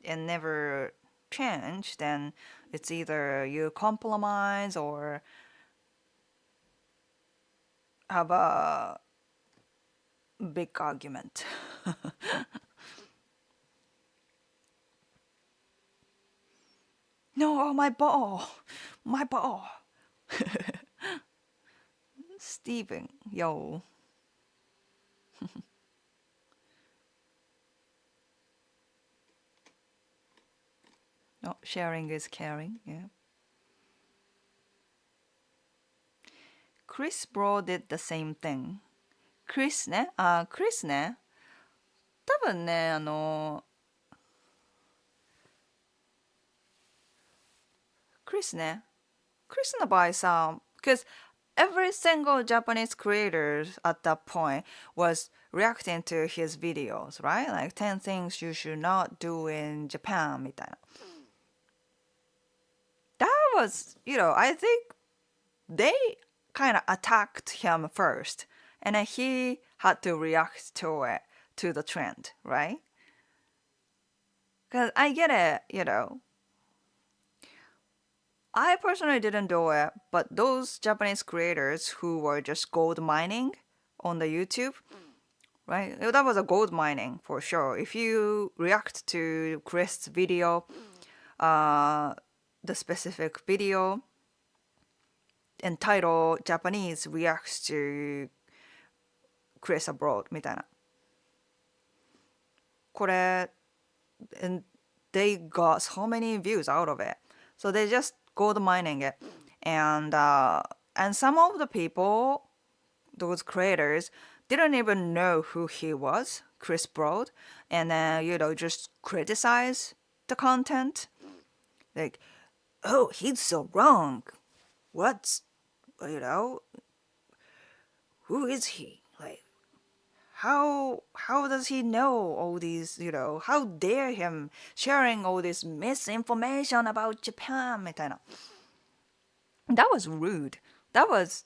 and never change, then it's either you compromise or have a big argument. No, my ball, my ball. Steven, yo. No, sharing is caring, yeah. Chris Bro did the same thing. Chris ね。Chris ね。多分ね、Chris ね。Chris の場合さ、because every single Japanese creator at that point was reacting to his videos, right? Like 10 things you should not do in Japan みたいな。That was, I think they kind of attacked him first, and then he had to react to it, to the trend, right? Because I get it. I personally didn't do it, but those Japanese creators who were just gold mining on the YouTube, right? That was a gold mining for sure. If you react to Chris' video, the specific video entitled Japanese reacts to Chris abroad みたいな。これ and they got so many views out of it. So they just gold mining it. And some of the people, those creators, didn't even know who he was, Chris Broad, and then, just criticize the content. Like, oh, he's so wrong. What's, who is he? Like, how does he know all these, how dare him sharing all this misinformation about Japan みたいな。That was rude. That was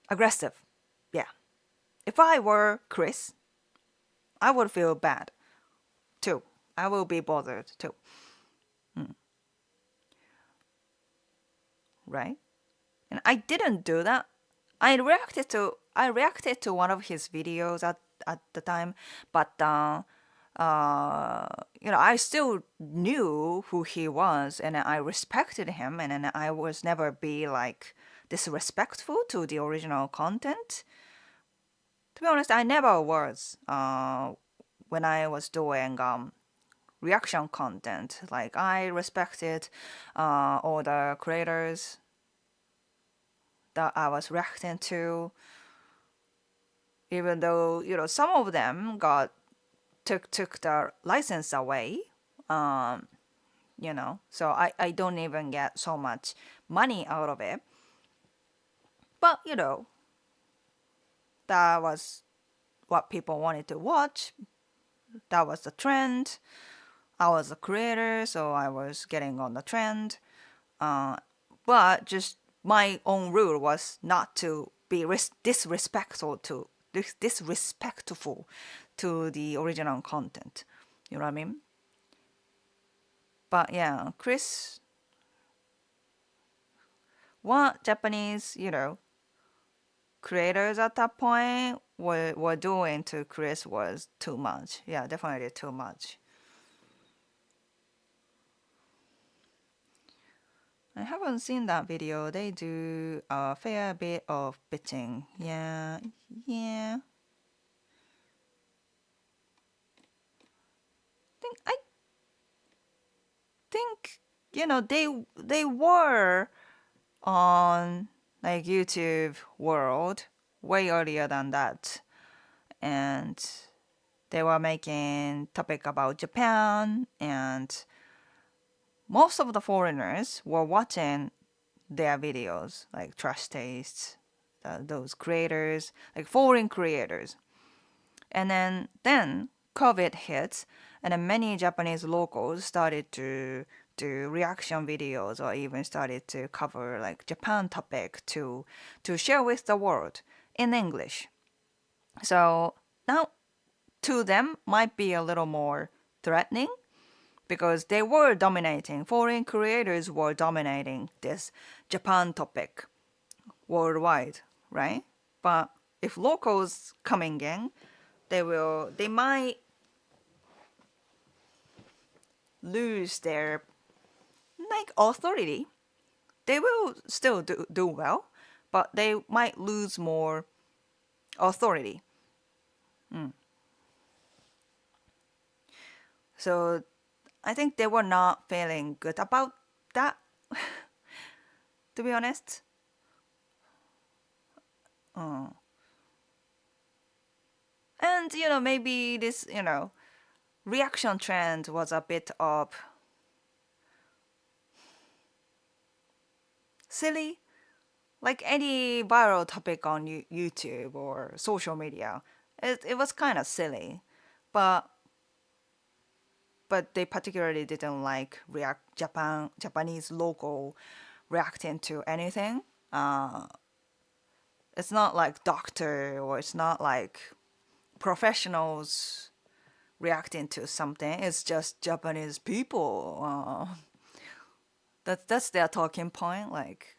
aggressive. Yeah. If I were Chris, I would feel bad too. I will be bothered too. Right? And I didn't do that. I reacted to one of his videos at the time, but I still knew who he was, and I respected him, and then I was never be like disrespectful to the original content. To be honest, I never was when I was doing reaction content. Like I respected all the creators that I was reacting to, even though some of them took the license away. you know. So I don't even get so much money out of it. But, you know, that was what people wanted to watch. That was the trend. I was a creator, so I was getting on the trend. But just my own rule was not to be disrespectful to the original content. You know what I mean? But yeah, Chris, what Japanese, you know, creators at that point were doing to Chris was too much. Yeah, definitely too much. I haven't seen that video. They do a fair bit of bitching. Yeah, yeah. I think you know they were on like YouTube world way earlier than that, and they were making topic about Japan, and most of the foreigners were watching their videos, like Trash Tastes, those creators, like foreign creators. And then COVID hit, and then many Japanese locals started to do reaction videos or even started to cover like Japan topic to share with the world in English. So now to them might be a little more threatening because they were dominating, foreign creators were dominating this Japan topic worldwide, right? But if locals coming in, they might lose their like authority. They will still do well, but they might lose more authority. So I think they were not feeling good about that, to be honest. And you know, maybe this, you know, reaction trend was a bit of silly, like any viral topic on YouTube or social media. It was kind of silly, but they particularly didn't like Japanese local reacting to anything. It's not like doctor or it's not like professionals reacting to something. It's just Japanese people. That's their talking point. Like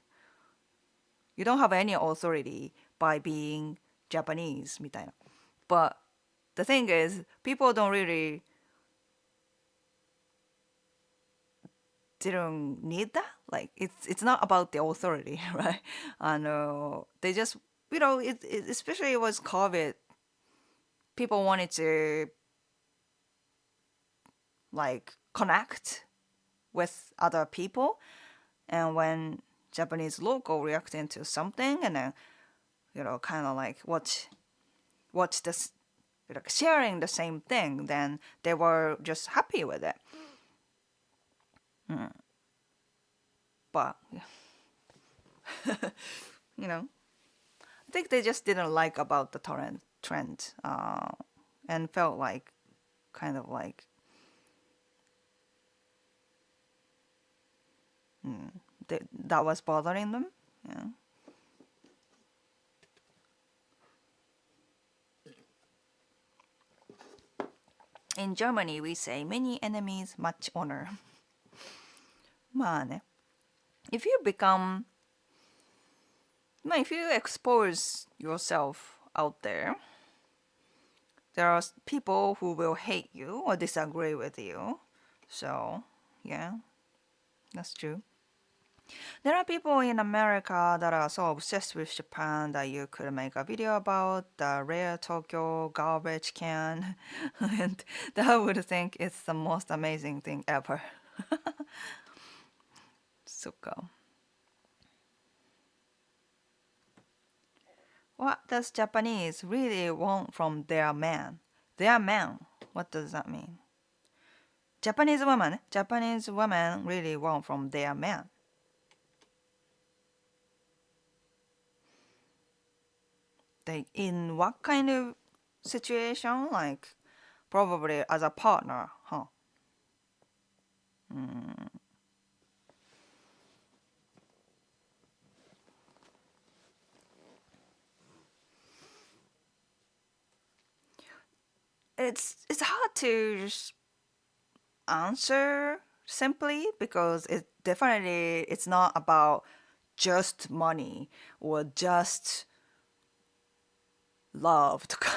you don't have any authority by being Japanese, みたいな. But the thing is, people don't really didn't need that. Like it's not about the authority, right? They just you know especially it was COVID. People wanted to like connect with other people, and when Japanese local reacting to something, and then you know kind of like watch this like sharing the same thing, then they were just happy with it. But you know, I think they just didn't like about the trend, and felt like kind of like that was bothering them. Yeah. In Germany, we say many enemies, much honor. まあね. If you become, if you expose yourself out there, there are people who will hate you or disagree with you. So, yeah, that's true. There are people in America that are so obsessed with Japan that you could make a video about the rare Tokyo garbage can, and that would think it's the most amazing thing ever. そっか. What does Japanese really want from their man? Their man, what does that mean? Japanese women really want from their men. They in what kind of situation? Like probably as a partner, huh? It's hard to just answer simply because it's not about just money or just love とか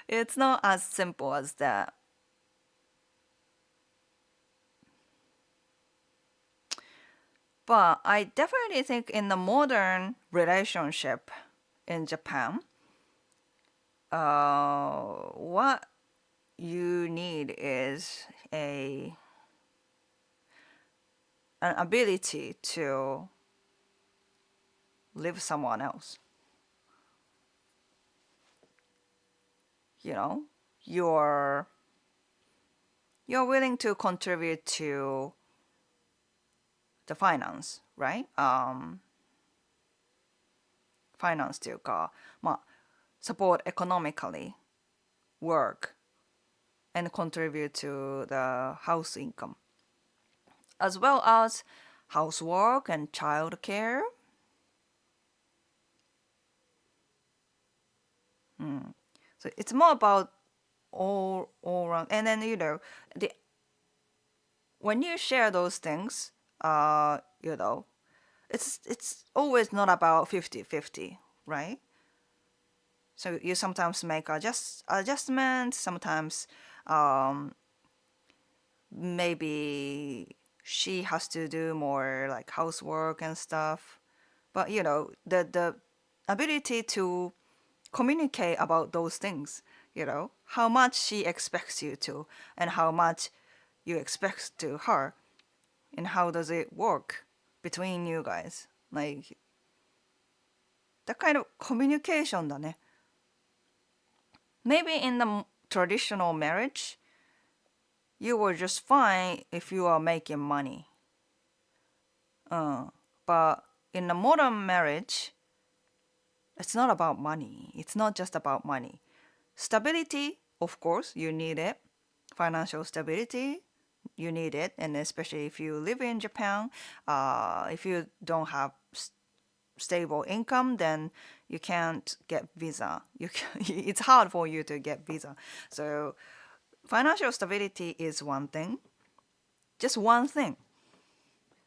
It's not as simple as that. But I definitely think in the modern relationship in Japan, what you need is an ability to live someone else. You know, you're willing to contribute to the finance, right? Finance というか、support economically work and contribute to the house income, as well as housework and child care. So it's more about all around, and then the when you share those things, it's always not about 50-50, right? So you sometimes make adjustments, sometimes maybe she has to do more like housework and stuff. But the ability to communicate about those things, how much she expects you to and how much you expect to her, and how does it work between you guys, like that kind of communication だね. Maybe in the traditional marriage you were just fine if you are making money, but in a modern marriage it's not about money. It's not just about money. Stability, of course, you need it. Financial stability, you need it. And especially if you live in Japan, if you don't have stable income, then you can't get visa. It's hard for you to get visa. So financial stability is one thing, just one thing.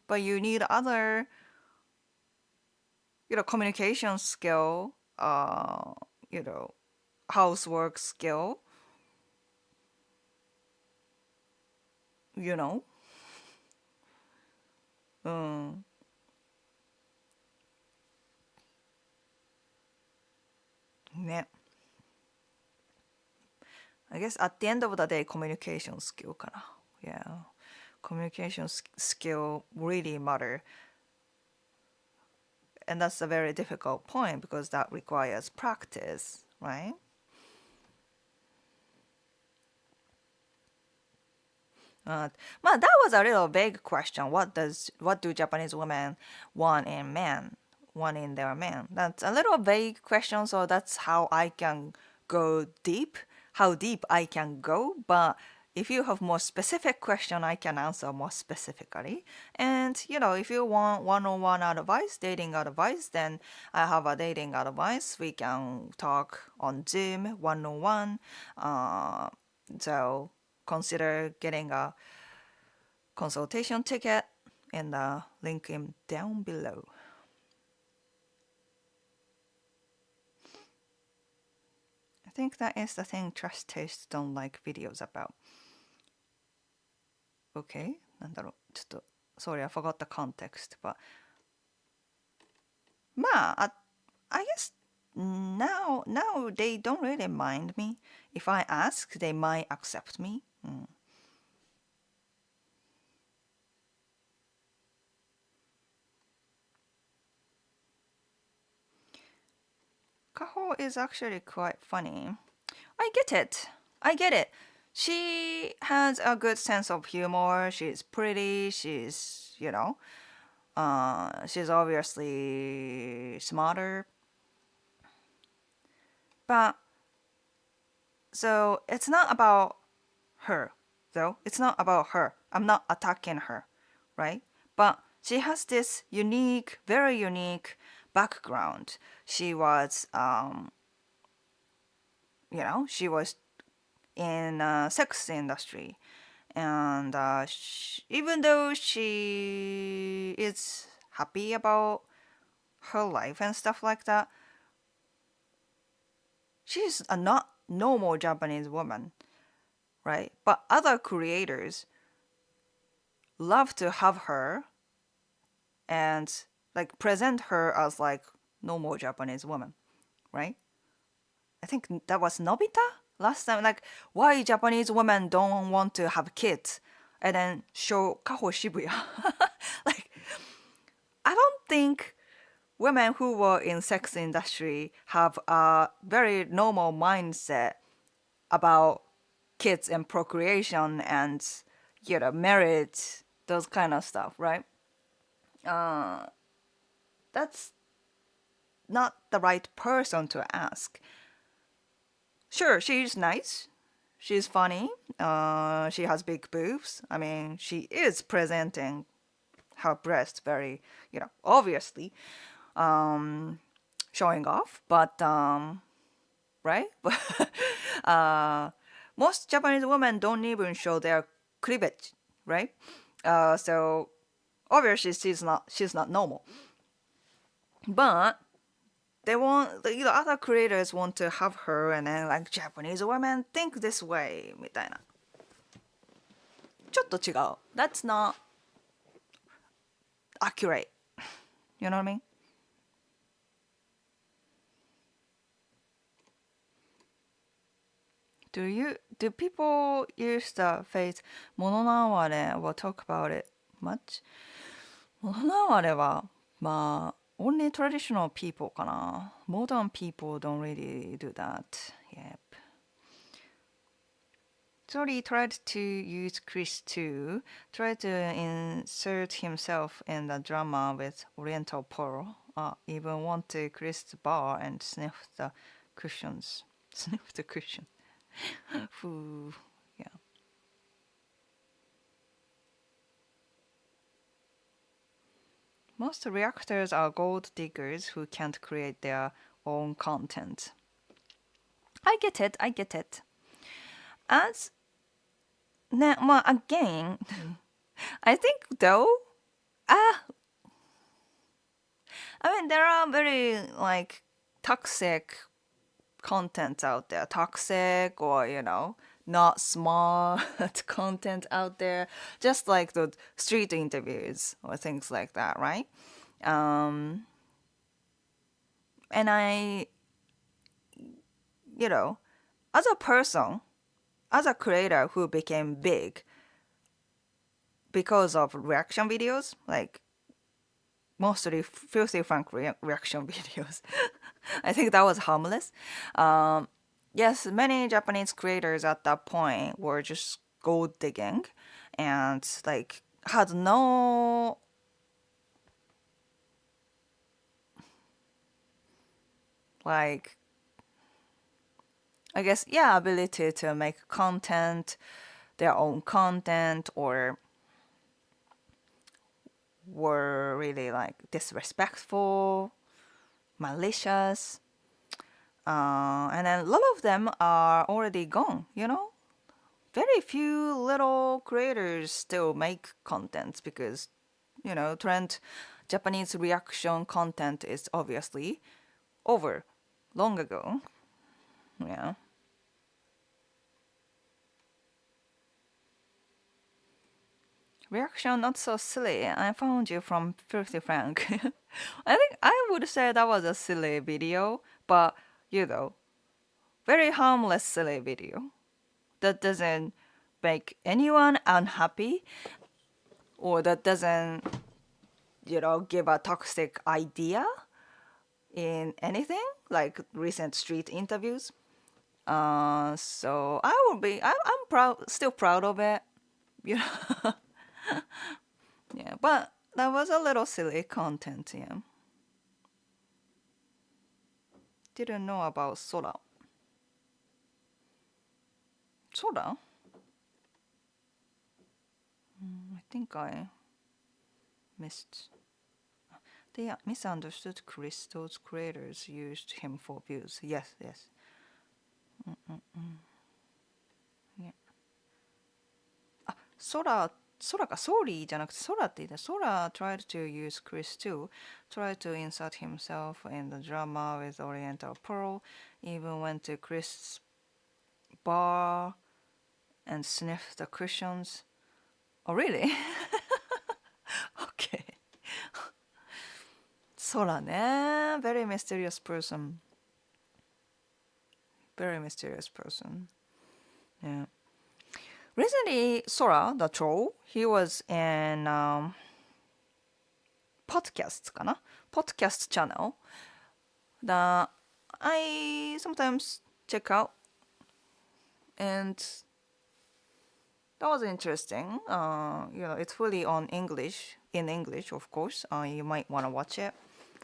But you need other, communication skill, housework skill, you know. ね。I guess at the end of the day, communication skill かな. Yeah. Communication skill really matter. And that's a very difficult point because that requires practice, right? That was a little big question. What do Japanese women want in men? Want in their man? That's a little vague question, so that's how I can go deep. How deep I can go, but if you have more specific question, I can answer more specifically. And if you want one-on-one advice, dating advice, then I have a dating advice. We can talk on Zoom, one-on-one. So consider getting a consultation ticket, and the link in down below. I think that is the thing Trust Taste don't like videos about. Okay, なんだろう、ちょっと sorry, I forgot the context, but I guess now they don't really mind me. If I ask, they might accept me. Kaho is actually quite funny. I get it. she has a good sense of humor. She's pretty. She's obviously smarter. But so it's not about her, though. It's not about her. I'm not attacking her, right? But she has this unique, very unique background. She was, she was in sex industry, and even though she is happy about her life and stuff like that, she's a not normal Japanese woman, right? But other creators love to have her and like present her as like normal Japanese woman, right? I think that was Nobita last time. Like, why Japanese women don't want to have kids, and then show Kaho Shibuya. Like, I don't think women who were in sex industry have a very normal mindset about kids and procreation and marriage, those kind of stuff, right? Uh, that's not the right person to ask. Sure, she's nice. She's funny. She has big boobs. I mean, she is presenting her breast very, obviously, showing off. But right? uh, most Japanese women don't even show their cleavage, right? So obviously she's not normal. But they want other creators want to have her, and then like Japanese women think this way みたいな。ちょっと違う。That's not accurate. You know what I mean? Do people use the phrase モノナワレ or talk about it much? モノナワレはまあ only traditional people かな。Modern people don't really do that. Yep. Tori tried to use Chris too, tried to insert himself in the drama with Oriental Pearl, even went to Chris' bar and sniffed the cushions. Sniffed the cushion. Ooh, yeah. Most reactors are gold diggers who can't create their own content. I get it, I get it. As well, again, I think though, I mean, there are very like toxic content out there, toxic or not smart content out there, just like the street interviews or things like that, right? And I, as a person, as a creator who became big because of reaction videos, like mostly Filthy Frank reaction videos. I think that was harmless. Yes, many Japanese creators at that point were just gold digging and like had no like I guess ability to make content, their own content, or were really like disrespectful, malicious, and then a lot of them are already gone. Very few little creators still make contents because trend Japanese reaction content is obviously over long ago. Yeah. Reaction not so silly. I found you from Filthy Frank. I think I would say that was a silly video, but very harmless silly video that doesn't make anyone unhappy or that doesn't give a toxic idea in anything like recent street interviews. So I will be. I'm proud, still proud of it. You know. Yeah, but that was a little silly content. Yeah, didn't know about Sora. Sora? I think I missed. They misunderstood Chris. Those creators used him for views. Yes, yes. Yeah. あ、空か、ソーリーじゃなくて空って言った。空 tried to use Chris too. Tried to insert himself in the drama with Oriental Pearl. Even went to Chris' bar and sniffed the cushions. Oh, really? Okay. 空ね。Very mysterious person. Very mysterious person. Yeah. Recently, Sora, the troll, he was in podcast かな podcast channel that I sometimes check out, and that was interesting. It's fully on English, in English, of course. You might want to watch it.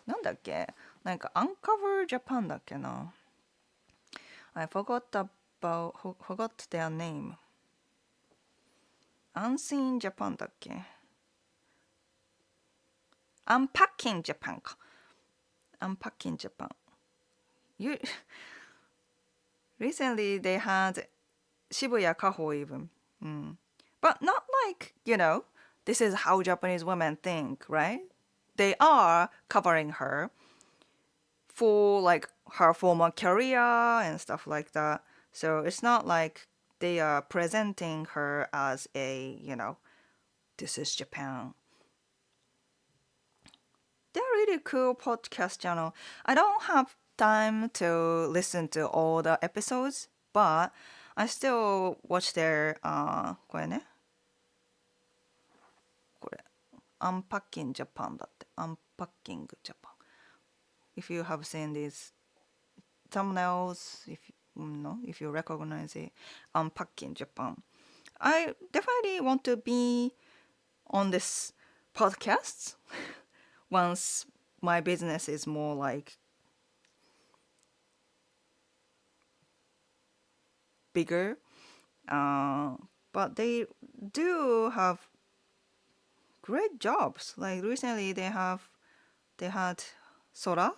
なんだっけなんか Uncover Japan だっけな I forgot their name. Unseen Japan だっけ Unpacking Japan か Unpacking Japan. You recently they had Shibuya Kaho even. But not like, this is how Japanese women think, right? They are covering her for like her former career and stuff like that. So it's not like they are presenting her as a, this is Japan. They're really cool podcast channel. I don't have time to listen to all the episodes, but I still watch their これねこれ Unpacking Japan だって Unpacking Japan. If you have seen these thumbnails, if you recognize it, Unpacking Japan. I definitely want to be on this podcast once my business is more like bigger. But they do have great jobs. Like recently they had Sora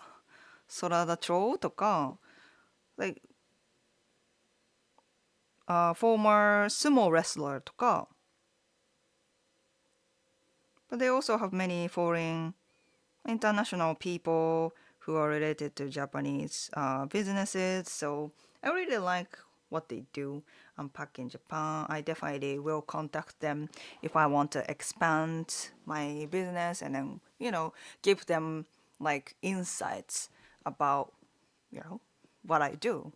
the Troll とか like former sumo wrestler とか but they also have many foreign international people who are related to Japanese businesses. So I really like what they do. Unpacking Japan. I definitely will contact them if I want to expand my business and then, give them like insights about, what I do.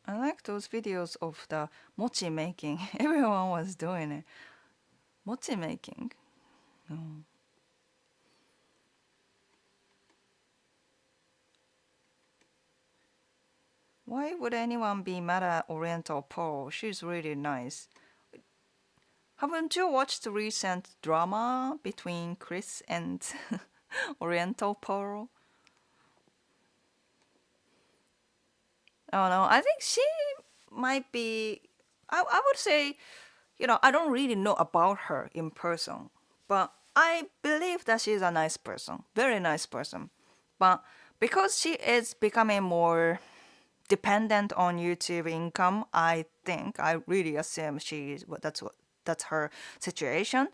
I like those videos of the mochi making. Everyone was doing it. Mochi making. Why would anyone be mad at Oriental Pearl? She's really nice. Haven't you watched the recent drama between Chris and Oriental Pearl? Oh no, I think she might be. I would say, I don't really know about her in person, but I believe that she's a nice person, very nice person. But because she is becoming more dependent on YouTube income, I really assume that's her situation.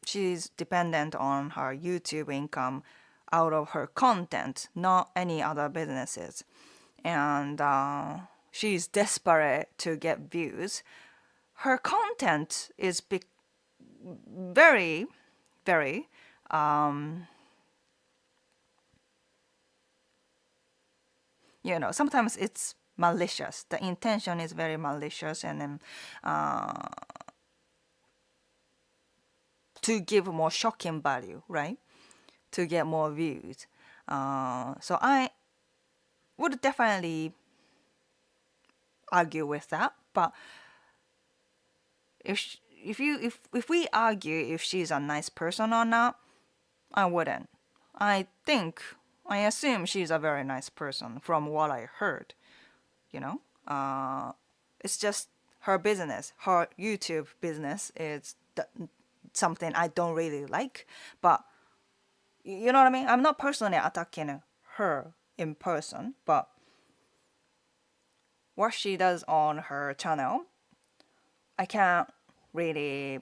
She's dependent on her YouTube income out of her content, not any other businesses, and she's desperate to get views. Her content is very, very sometimes it's malicious. The intention is very malicious, and then to give more shocking value, right? To get more views. So I would definitely argue with that. But if we argue if she's a nice person or not, I wouldn't. I assume she's a very nice person from what I heard. You know, it's just her business, her YouTube business is something I don't really like. But you know what I mean? I'm not personally attacking her in person, but what she does on her channel, I can't really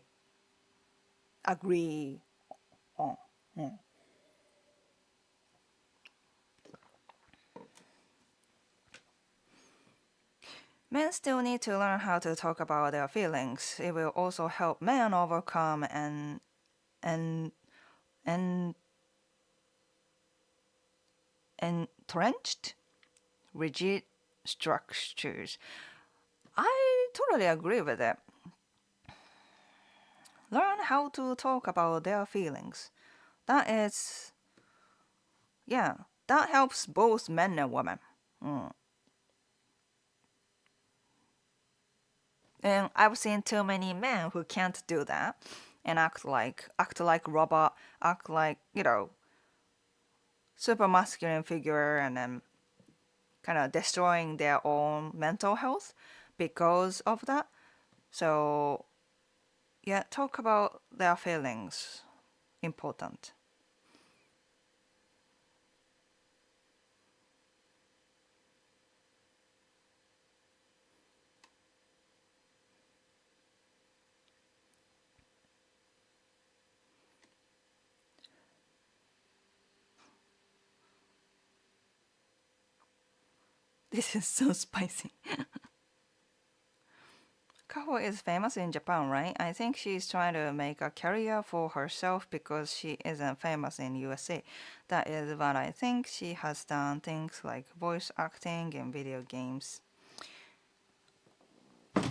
agree on. Men still need to learn how to talk about their feelings. It will also help men overcome and and entrenched rigid structures. I totally agree with it. Learn how to talk about their feelings. That is, yeah, that helps both men and women. And I've seen too many men who can't do that and act like robot, act like, super masculine figure, and then kind of destroying their own mental health because of that. So yeah, talk about their feelings. Important. This is so spicy. Kaho is famous in Japan, right? I think she's trying to make a career for herself because she isn't famous in USA. That is what I think. She has done things like voice acting in video games.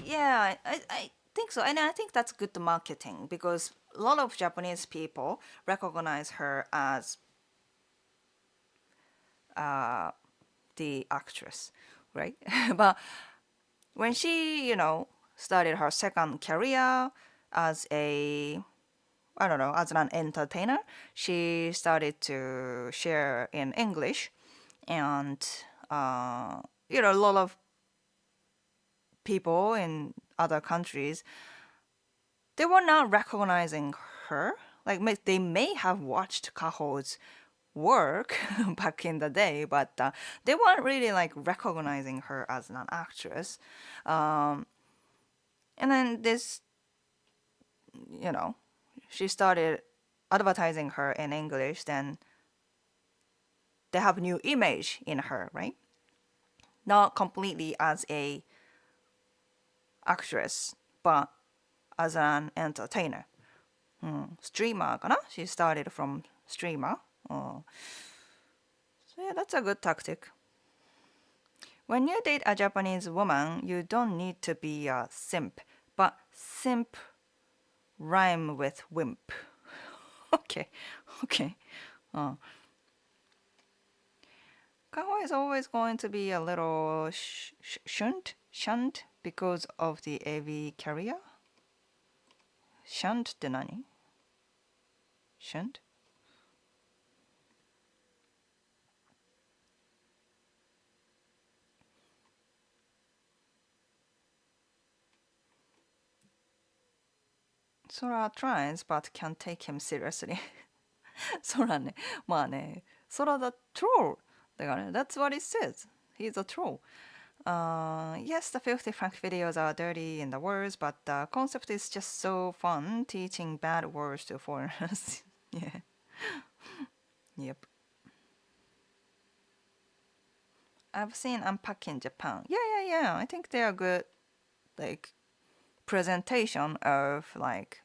Yeah, I think so. And I think that's good marketing because a lot of Japanese people recognize her as the actress, right? But when she, started her second career as I don't know, as an entertainer, she started to share in English, and a lot of people in other countries, they were not recognizing her. Like they may have watched Kaho's work back in the day, but they weren't really like recognizing her as an actress. And then you know, she started advertising her in English. Then they have new image in her, right? Not completely as a actress, but as an entertainer. Streamer, かな? She started from streamer. So yeah, that's a good tactic. When you date a Japanese woman, you don't need to be a simp, but simp rhyme with wimp. Okay, okay. Kawa is always going to be a little shunt because of the AV carrier. Shunt って何? Shunt? Sora tries but can't take him seriously. ソラね、まあね、ソラ the troll だからね、that's what it says. He's a troll. Yes, the filthy Frank videos are dirty in the words, but the concept is just so fun, teaching bad words to foreigners. Yeah. Yep. I've seen Unpack in Japan. Yeah. I think they are good, like, presentation of, like,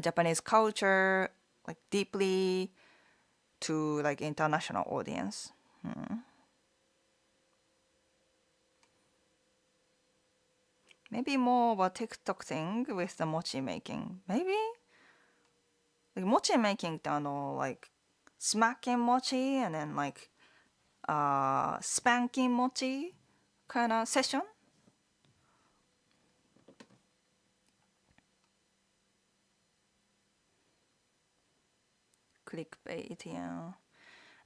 Japanese culture, like, deeply to, like, international audience. Maybe more of a TikTok thing with the mochi making. Maybe? Like mochi making ってlike smacking mochi and then like spanking mochi kind of session? Clickbait, yeah.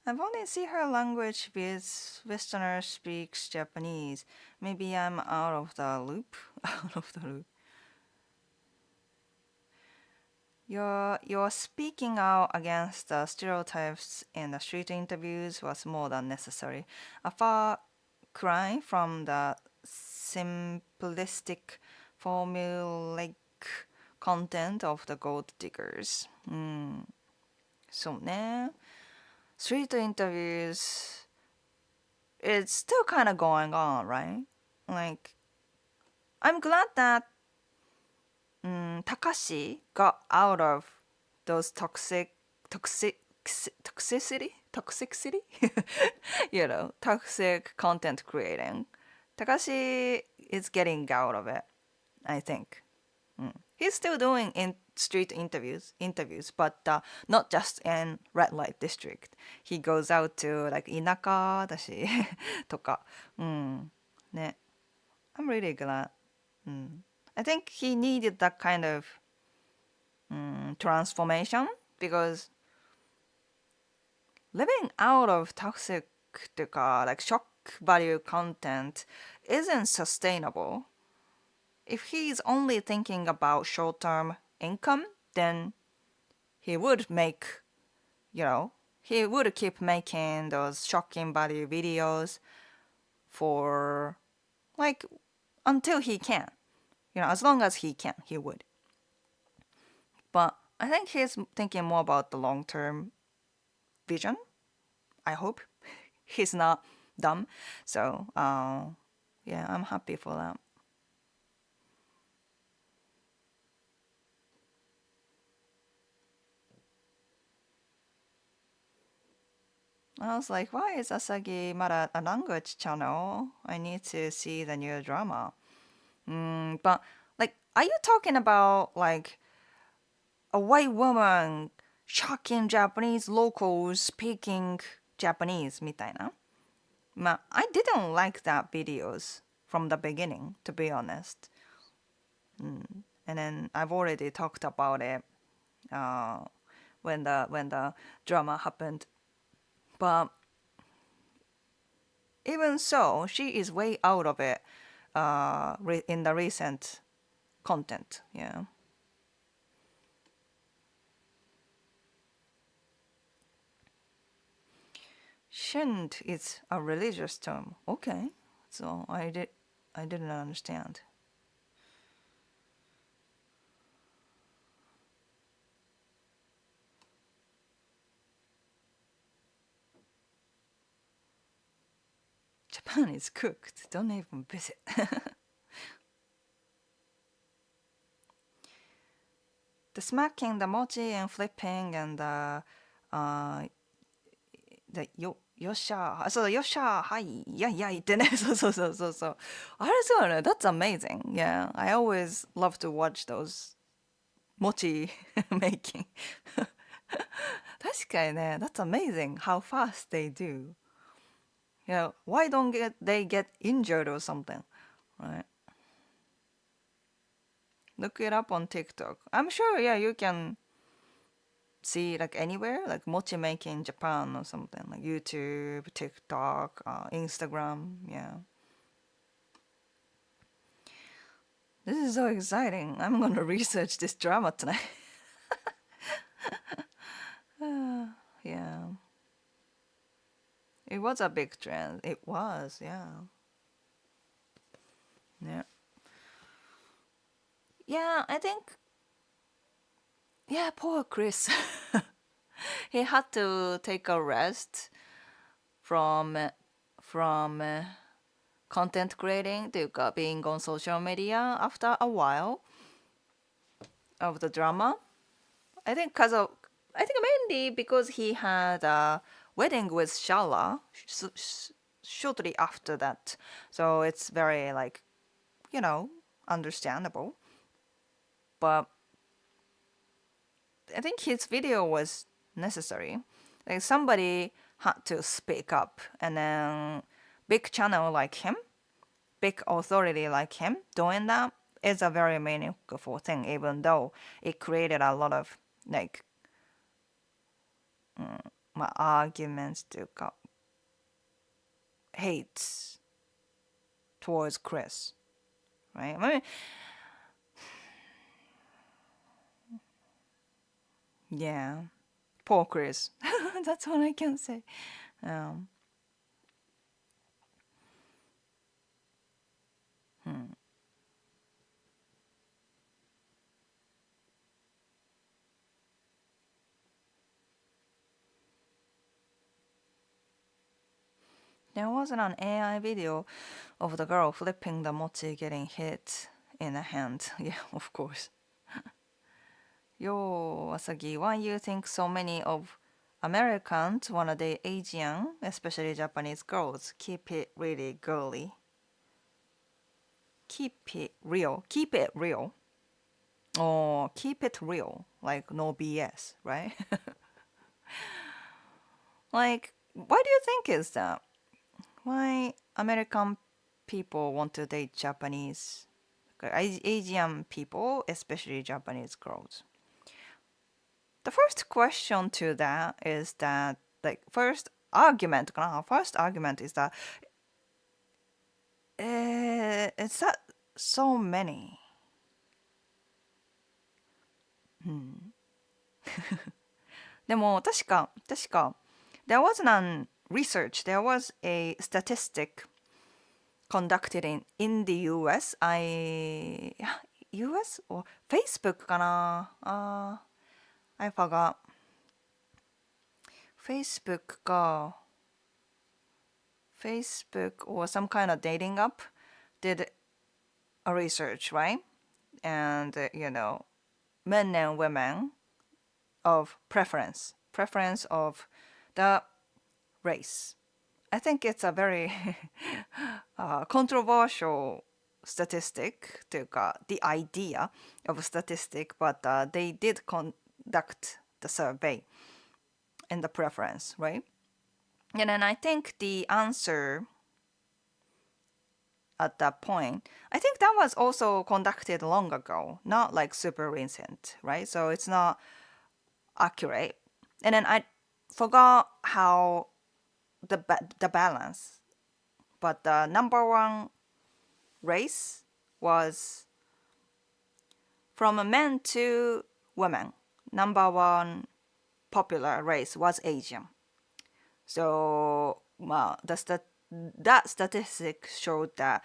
I've only seen her language with Westerner speaks Japanese. Maybe I'm out of the loop. Out of the loop. Your speaking out against the stereotypes in the street interviews was more than necessary. A far cry from the simplistic formulaic content of the gold diggers. そうね。Street interviews, it's still kind of going on, right? Like, I'm glad that Takashi got out of those toxicity, toxic content creating. Takashi is getting out of it, I think. He's still doing in street interviews, but not just in red light district. He goes out to like 田舎だしとか、ね。I'm really glad. I think he needed that kind of transformation because living out of toxic っていうか like shock value content isn't sustainable. If he's only thinking about short-term income, then he would make, he would keep making those shocking value videos for like until he can. As long as he can, he would. But I think he's thinking more about the long-term vision. I hope he's not dumb. So, yeah, I'm happy for that. I was like, why is Asagi Mara a language channel? I need to see the new drama. But like, are you talking about like a white woman shocking Japanese locals speaking Japanese みたいな? I didn't like that videos from the beginning, to be honest. And then I've already talked about it when the drama happened. But even so, she is way out of it in the recent content. Yeah. Shouldn't is a religious term. Okay. So I didn't understand. Japan is cooked. Don't even visit. The smacking, the mochi, and flipping, and theよっしゃー、そう、よっしゃー、はい、やいやいってね、そう。あれそうね、that's amazing. Yeah, I always love to watch those mochi making. 確かにね、that's amazing how fast they do. Yeah, why don't they get injured or something, right? Look it up on TikTok. I'm sure, yeah, you can see like anywhere, like mochi making Japan or something, like YouTube, TikTok, Instagram, yeah. This is so exciting. I'm gonna research this drama tonight. Yeah. It was a big trend. It was, yeah. Yeah. Yeah, I think, yeah, poor Chris. He had to take a rest from content creating というか being on social media after a while of the drama. I think mainly because he had a wedding with Shala shortly after that. So it's very like, understandable. But I think his video was necessary. Like somebody had to speak up, and then big channel like him, big authority like him doing that is a very meaningful thing, even though it created a lot of like arguments to hate towards Chris, right? I mean, yeah, poor Chris. That's all I can say. Um, There wasn't an AI video of the girl flipping the mochi getting hit in the hand. Yeah, of course. Yo, Asagi, why you think so many of Americans wanna date Asian, especially Japanese girls? Keep it really girly. Keep it real. Keep it real. Oh, keep it real. Like no BS, right? Like, why do you think is that? Why American people want to date Japanese, Asian people, especially Japanese girls? The first question to that is that, like, first argument is that it's that so many. でも確か there was an research, there was a statistic conducted in the US. US or Facebook かな? I forgot. Facebook or some kind of dating app did a research, right? And men and women of preference of the race. I think it's a very controversial statistic というか the idea of a statistic, but they did conduct the survey in the preference, right? And then I think the answer at that point, I think that was also conducted long ago, not like super recent, right? So it's not accurate. And then I forgot how the balance, but the number one race was from men to women. Number one popular race was Asian. So that statistic showed that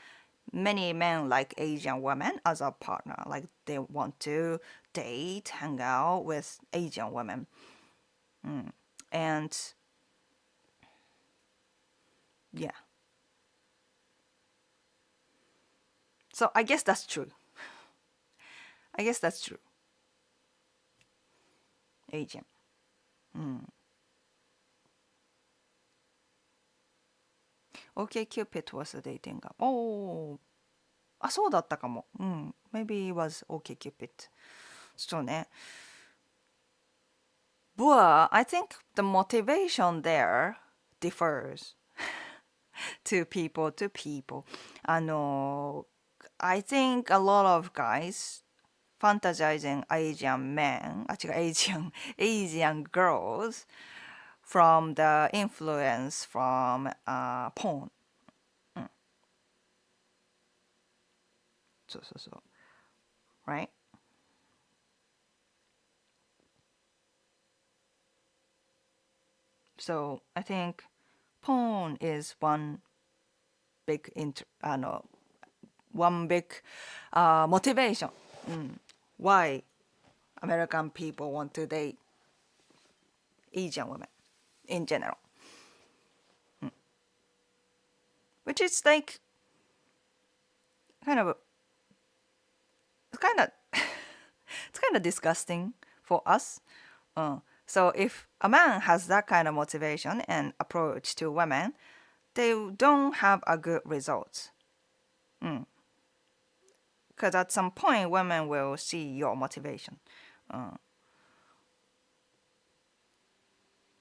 many men like Asian women as a partner, like they want to date, hang out with Asian women. And yeah. So I guess that's true. Asian. OkCupid was a dating app. Oh, あ、そうだったかも。Maybe it was OkCupid. そうね。But I think the motivation there differs to people to people. I think a lot of guys fantasizing Asian men, Asian girls from the influence from porn. そう。Right? So I think porn is one big motivation. Why American people want to date Asian women in general. Which is like it's kind of disgusting for us. So if a man has that kind of motivation and approach to women, they don't have a good result. Because at some point, women will see your motivation.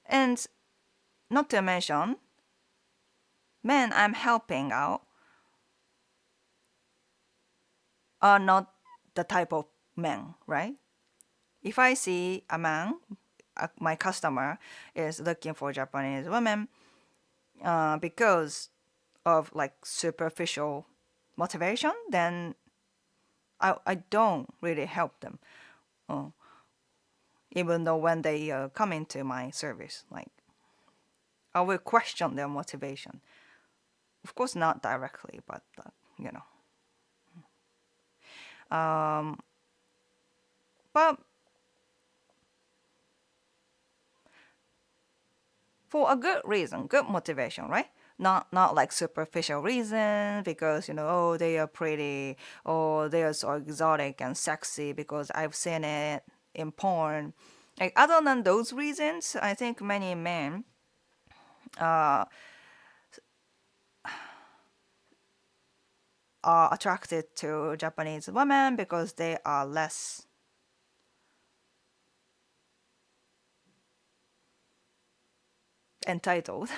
And not to mention, men I'm helping out are not the type of men, right? If I see a man, my customer is looking for Japanese women because of like superficial motivation, then I don't really help them. Even though when they come into my service, like I will question their motivation. Of course, not directly, but you know. But for a good reason, good motivation, right? Not like superficial reason because oh they are pretty or they are so exotic and sexy because I've seen it in porn. Like other than those reasons, I think many men are attracted to Japanese women because they are less entitled.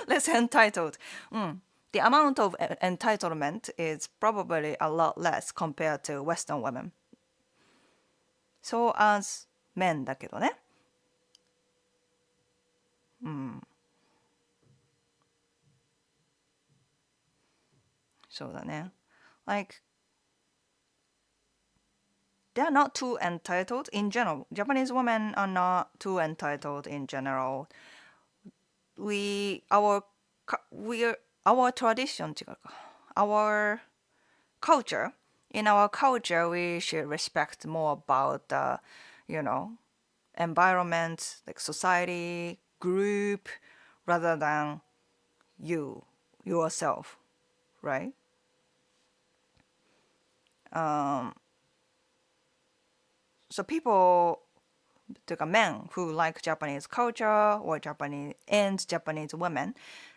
Less entitled. The amount of entitlement is probably a lot less compared to Western women. So as men だけどね。そうだね。Like they're not too entitled in general. Japanese women are not too entitled in general. We our tradition 違うか our culture in our culture we should respect more about the environment like society group rather than yourself, right? So people men who like Japanese culture or Japanese women,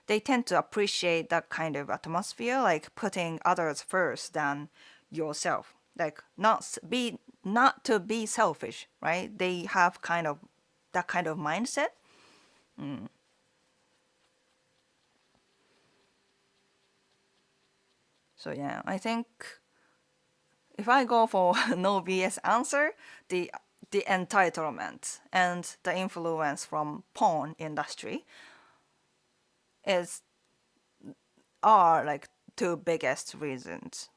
they tend to appreciate that kind of atmosphere, like putting others first than yourself. Like not to be selfish, right? They have kind of that kind of mindset. So yeah, I think if I go for no BS answer, the entitlement and the influence from porn industry is are like two biggest reasons.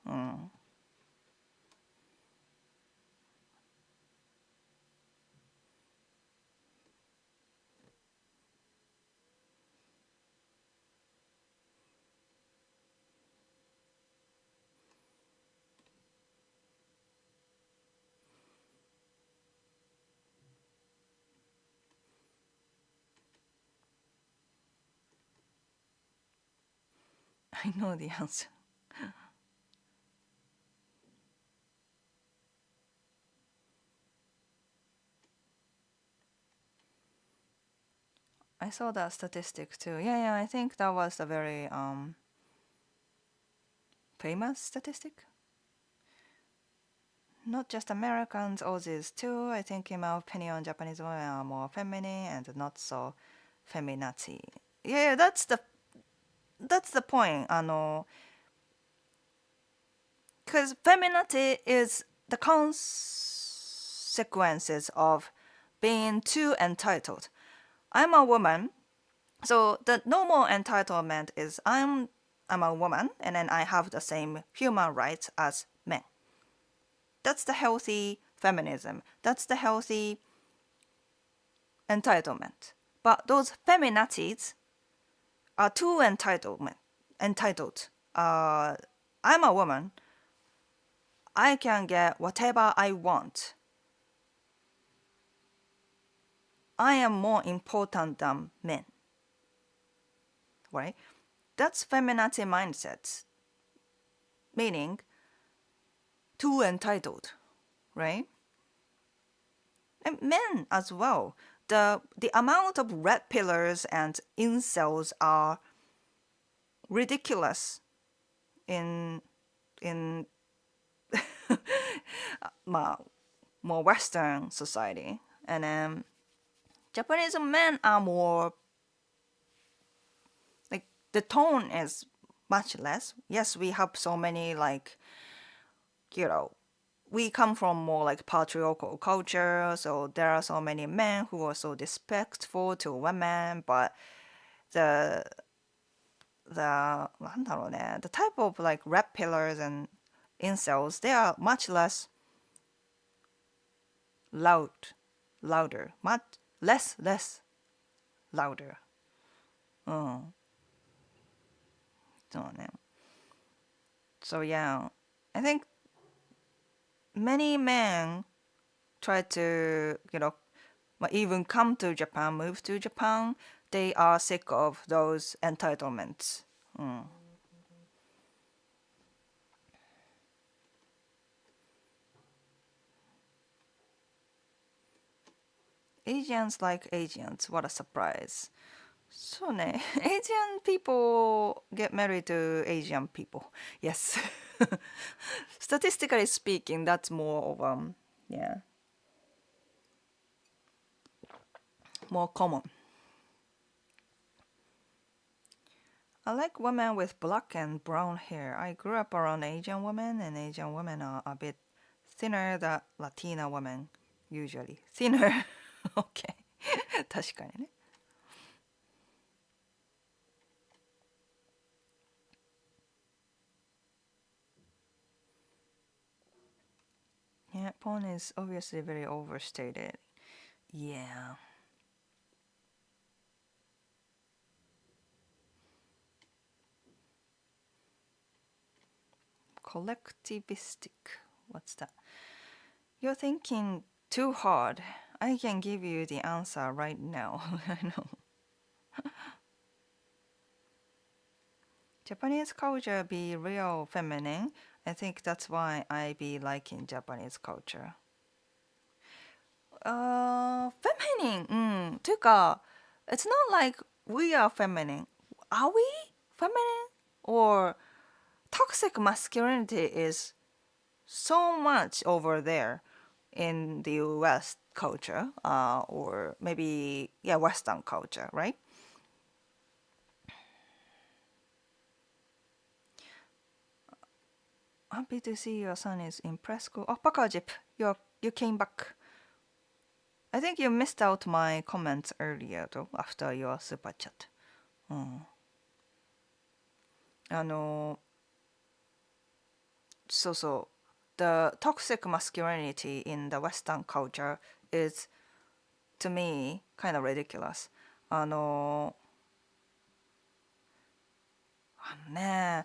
I know the answer. I saw that statistic too. Yeah, I think that was a very famous statistic. Not just Americans, Aussies too. I think in my opinion, Japanese women are more feminine and not so feminazi. Yeah, that's the point. Because femininity is the consequences of being too entitled. I'm a woman, so the normal entitlement is I'm a woman and then I have the same human rights as men. That's the healthy feminism. That's the healthy entitlement. But those feminazis are too entitled. I'm a woman. I can get whatever I want. I am more important than men. Right? That's feminazi mindset. Meaning too entitled. Right? And men as well. The amount of red pillars and incels are ridiculous in まあ more Western society, and then Japanese men are more like the tone is much less. Yes, we have so many like you know we come from more like patriarchal culture, so there are so many men who are so disrespectful to women, but theなんだろうね the type of like rap pillars and incels, they are much less loud louder, much less louder. うんそうね so yeah, I think many men try to even come to Japan, move to Japan, they are sick of those entitlements. うん Asians like Asians, what a surprise. そうね Asian people get married to Asian people. Yes. Statistically speaking, that's more of yeah, more common. I like women with black and brown hair. I grew up around Asian women, and Asian women are a bit thinner than Latina women, usually. Thinner. Okay. 確かにね。Yeah, porn is obviously very overstated. Yeah. Collectivistic. What's that? You're thinking too hard. I can give you the answer right now. I know. Japanese culture be real feminine. I think that's why I be liking Japanese culture. Feminine. ていうか, it's not like we are feminine. Are we feminine? Or toxic masculinity is so much over there in the US culture, or maybe, yeah, Western culture, right? Happy to see your son is in press school. Oh, Pakajip, you came back. I think you missed out my comments earlier though, after your super chat. うん。そうそう。The toxic masculinity in the Western culture is, to me, kind of ridiculous. ねえ。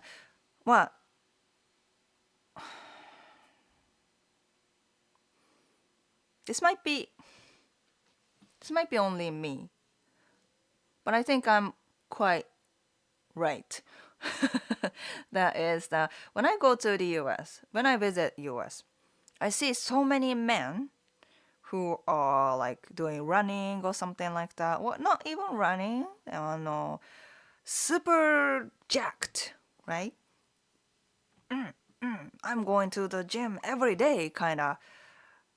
まあ、this might be this might be only me, but I think I'm quite right. That is that when I go to the US, when I visit US, I see so many men who are like doing running or something like that. Well, not even running, no, super jacked, right? I'm going to the gym every day kind of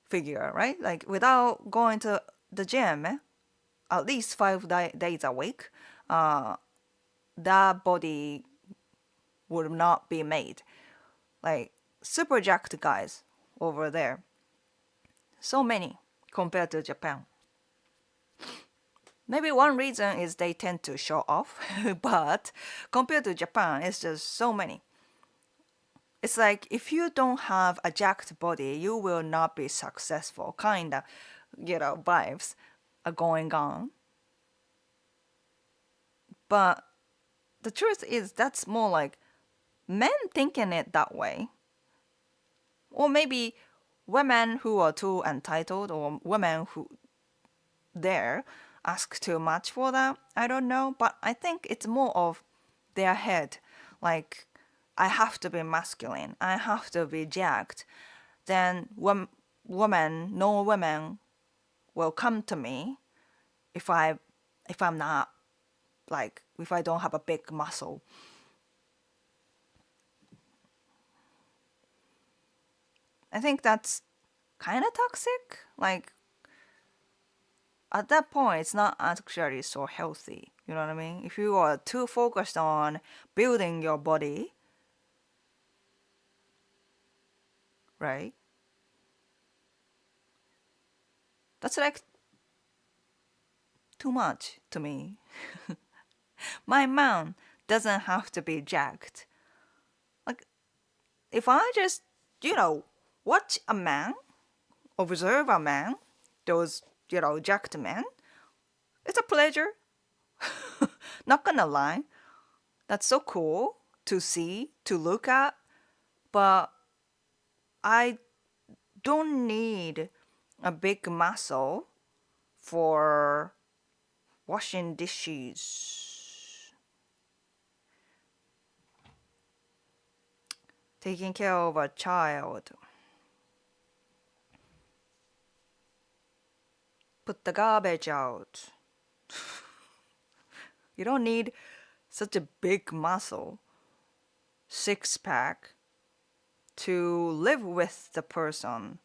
figure, right? Like without going to the gym, at least 5 days a week, that body would not be made. Like super jacked guys over there. So many compared to Japan. Maybe one reason is they tend to show off, but compared to Japan, it's just so many. It's like if you don't have a jacked body, you will not be successful. Kind of, vibes are going on. But the truth is, that's more like men thinking it that way. Or maybe women who are too entitled, or women who there ask too much for that. I don't know. But I think it's more of their head. Like, I have to be masculine. I have to be jacked. Then no women will come to me if I'm not, like, if I don't have a big muscle. I think that's kind of toxic. Like at that point, it's not actually so healthy. You know what I mean? If you are too focused on building your body, right? That's like too much to me. My man doesn't have to be jacked. Like if I just, watch a man, observe a man, those, jacked men, it's a pleasure. Not gonna lie. That's so cool to see, to look at, but I don't need a big muscle for washing dishes, taking care of a child, put the garbage out. You don't need such a big muscle, six pack, to live with the person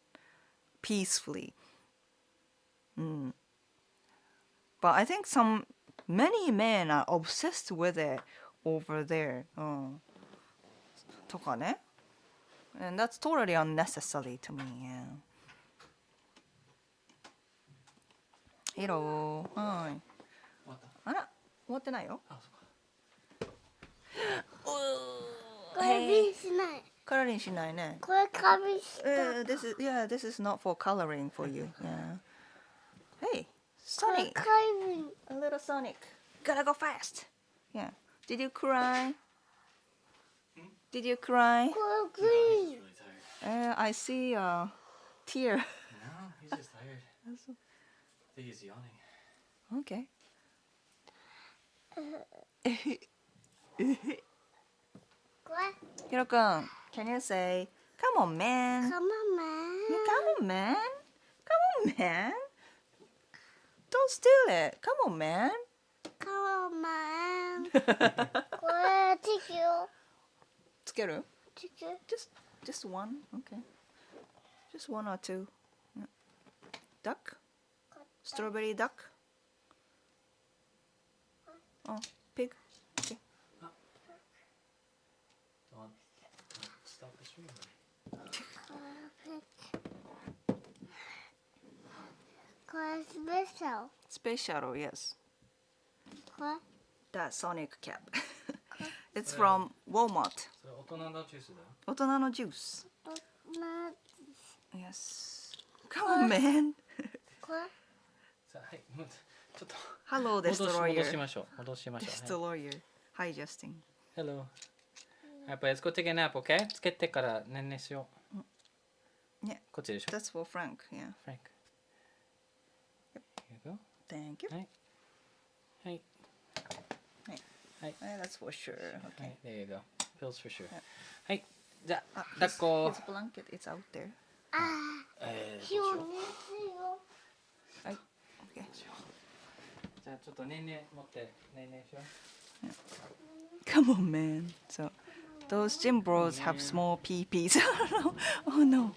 peacefully. But I think many men are obsessed with it over there. とかね. And that's totally unnecessary to me. Yeah. ヒロー、はい。あら、終わってないよ。これ瓶しない。カラリンしないね。これカビした。This is not for coloring for you. Yeah. Hey, これ Sonic. カビ。A little Sonic. Gotta go fast. Yeah. Did you cry? Did you cry? これグリーン。I see a tear. No, he's just tired. I think he's yawning. Okay. これ。ヒロくん, can you say, come on, man? カモメ Come on, man. Come on, man. Don't steal it. Come on, man. カモメこれ地球。つける? 地球。Just one. Okay. Just one or two. Yeah. Duck? Strawberry duck? Oh, pig. Okay. Don't stop the stream. これスペシャル。 Special, yes. これ。 That Sonic cap. It's from Walmart. それ大人のジュースだよ。大人のジュース。な Yes. Come on, man. これ。さあ、はい、もうちょっと Hello, 戻し Destroyer. ましょう。戻しましょう。はい、 Destroyer. Hi, Justin. Hello. やっぱ let's go take a nap, okay? つけてから寝寝しよう。Yeah. こっちでしょ。 That's for Frank. Yeah. Frank. Here you go. Thank you. はい。はい。はい。 That's for sure. は Okay. い。There you go. Pills for sure. はいはい。じゃあ、 His 抱っこ。 blanket is out there. ああ。どうし火をよう。熱よ。はい。Okay. じゃあちょっとねんね持ってねんねしよう。 Come on, man. So, those gym bros have small peepees. Oh no.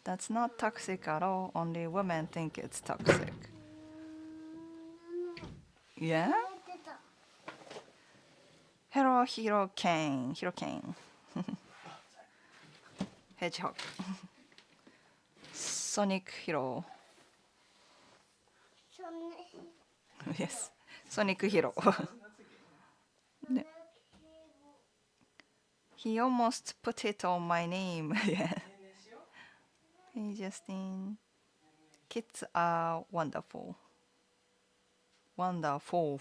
That's not toxic at all. Only women think it's toxic. Yeah? 出た。 Hello, Hero Kane. Hero Kane. Hedgehog. Sonic Hero. そんな。 Yes. Sonic Hero. He almost put it on my name. Yeah. Hey, Justin. Kids are wonderful. Wonderful.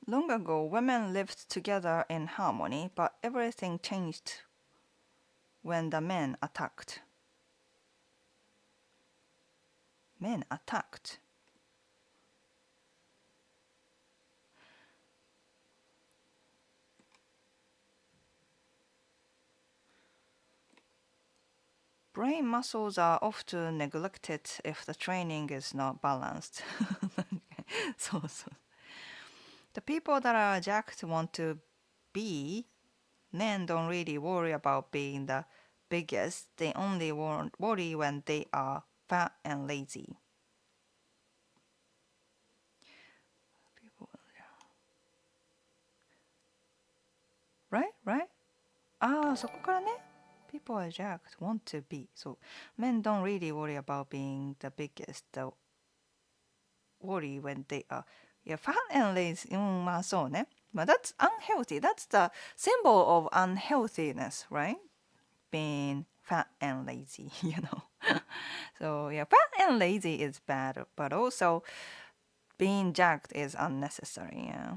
Long ago, women lived together in harmony, but everything changed when the men attacked. Men attacked. brain muscles are often neglected if the training is not balanced. そうそう。The people that are jacked want to be men don't really worry about being the biggest. They only worry when they are fat and lazy. Right? Right? ああ、そこからね。People are jacked want to be. So men don't really worry about being the biggest. They worry when they are. Yeah, fat and lazy. うん、まあそうね。まあ that's unhealthy. That's the symbol of unhealthiness, right? Being fat and lazy, you know. So yeah, fat and lazy is bad, but also being jacked is unnecessary. Yeah.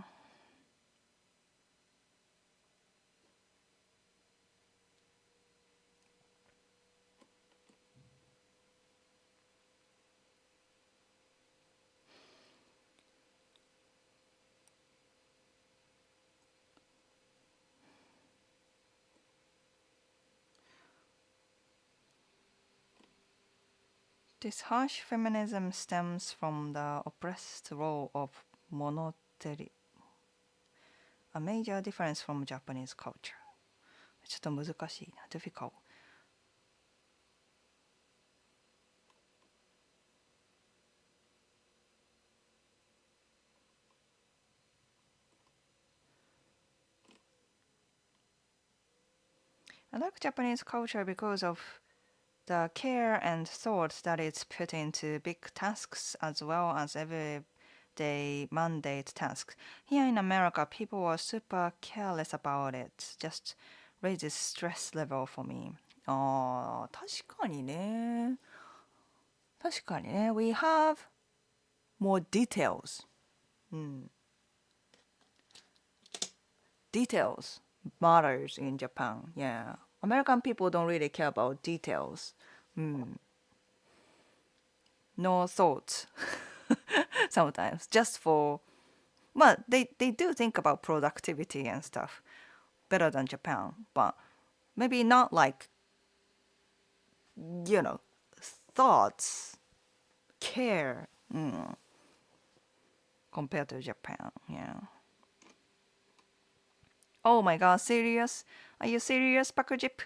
This harsh feminism stems from the oppressed role of monotely, a major difference from Japanese culture. ちょっと難しいな。difficult. I like Japanese culture because of the care and thought that is put into big tasks as well as everyday mundane tasks. Here in America, people are super careless about it. Just raises stress level for me. ああ、確かにね。確かにね。We have more details. うん。Details matters in Japan. Yeah. American people don't really care about details. うん。No thoughts. Sometimes. Just for, well, they do think about productivity and stuff better than Japan, but maybe not like, you know, thoughts, care, compared to Japan. Yeah. Oh my god, serious? Are you serious, Pakujip?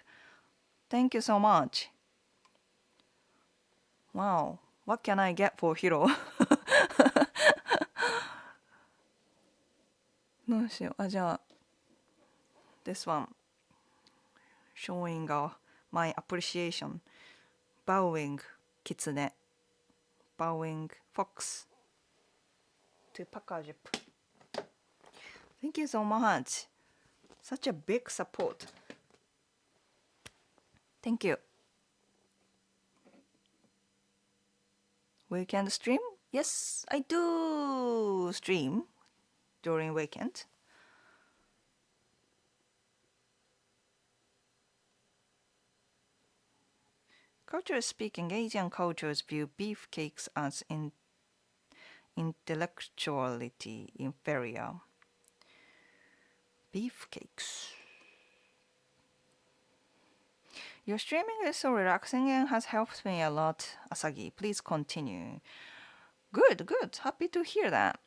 Thank you so much. Wow. What can I get for Hiro? どうしよう。あ、じゃあ、this one. Showing my appreciation. Bowing kitsune. Bowing fox. To Pakujip. Thank you so much. Such a big support. Thank you. Weekend stream? Yes, I do stream during weekend. Culturally speaking, Asian cultures view beefcakes as intellectuality inferior. Beefcakes. Your streaming is so relaxing and has helped me a lot, Asagi. Please continue. Good, good. Happy to hear that.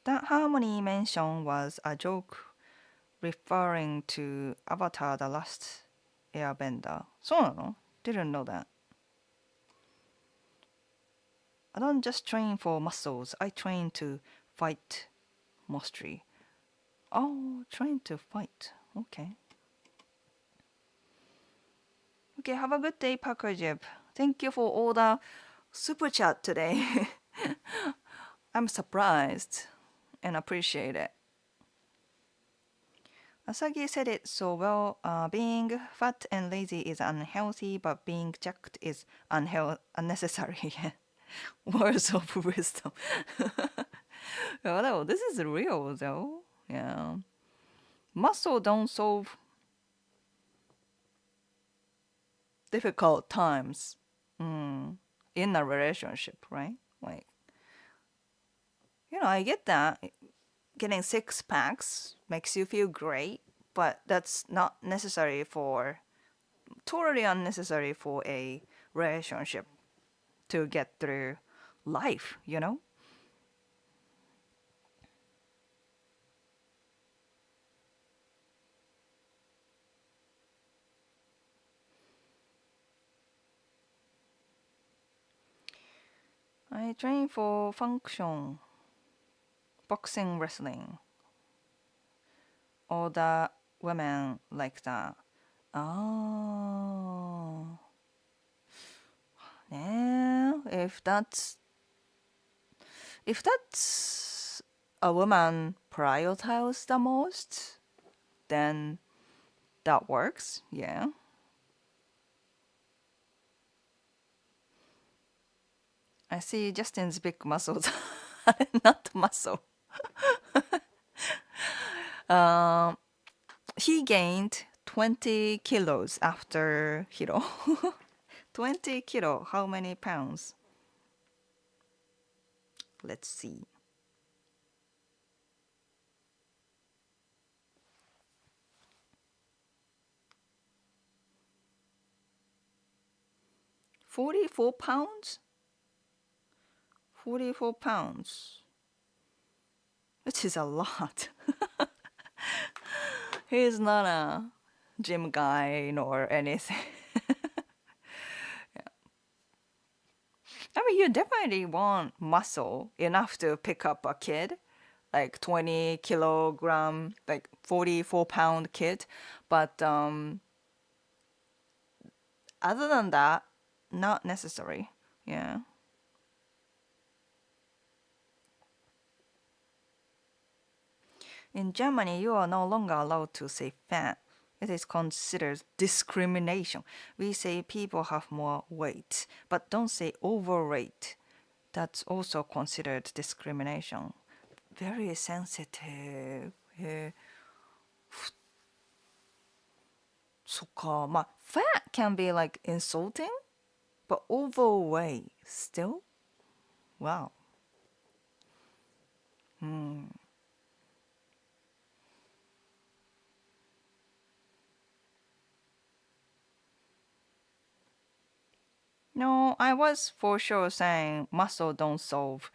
That harmony mention was a joke referring to Avatar The Last Airbender. そうなの? Didn't know that. I don't just train for muscles. I train to fight mostly. Oh, train to fight. Okay. Okay, have a good day, Pakujib. Thank you for all the super chat today. I'm surprised and appreciate it. Asagi said it so well. Being fat and lazy is unhealthy, but being jacked is unnecessary. Words of wisdom. No, this is real though. Yeah. Muscle don't solve difficult times in a relationship, right? Like, I get that. Getting six packs makes you feel great, but that's not necessary for totally unnecessary for a relationship to get through life, you know? I train for function, boxing, wrestling. All the women like that. Oh. Yeah, if that's a woman prioritize the most, then that works. Yeah. I see Justin's big muscles. Not muscle. He gained 20 kilos after Hiro. 20 kilo. How many pounds? Let's see. 44 pounds? 44 pounds. Which is a lot. He's not a gym guy nor anything. I mean, you definitely want muscle enough to pick up a kid, like 20 kilogram, like 44-pound kid. But other than that, not necessary. Yeah. In Germany, you are no longer allowed to say fat. It is considered discrimination. We say people have more weight, but don't say overweight. That's also considered discrimination. Very sensitive. そっか。まあ、fat can be like insulting, but overweight still? Wow. No, I was for sure saying muscle don't solve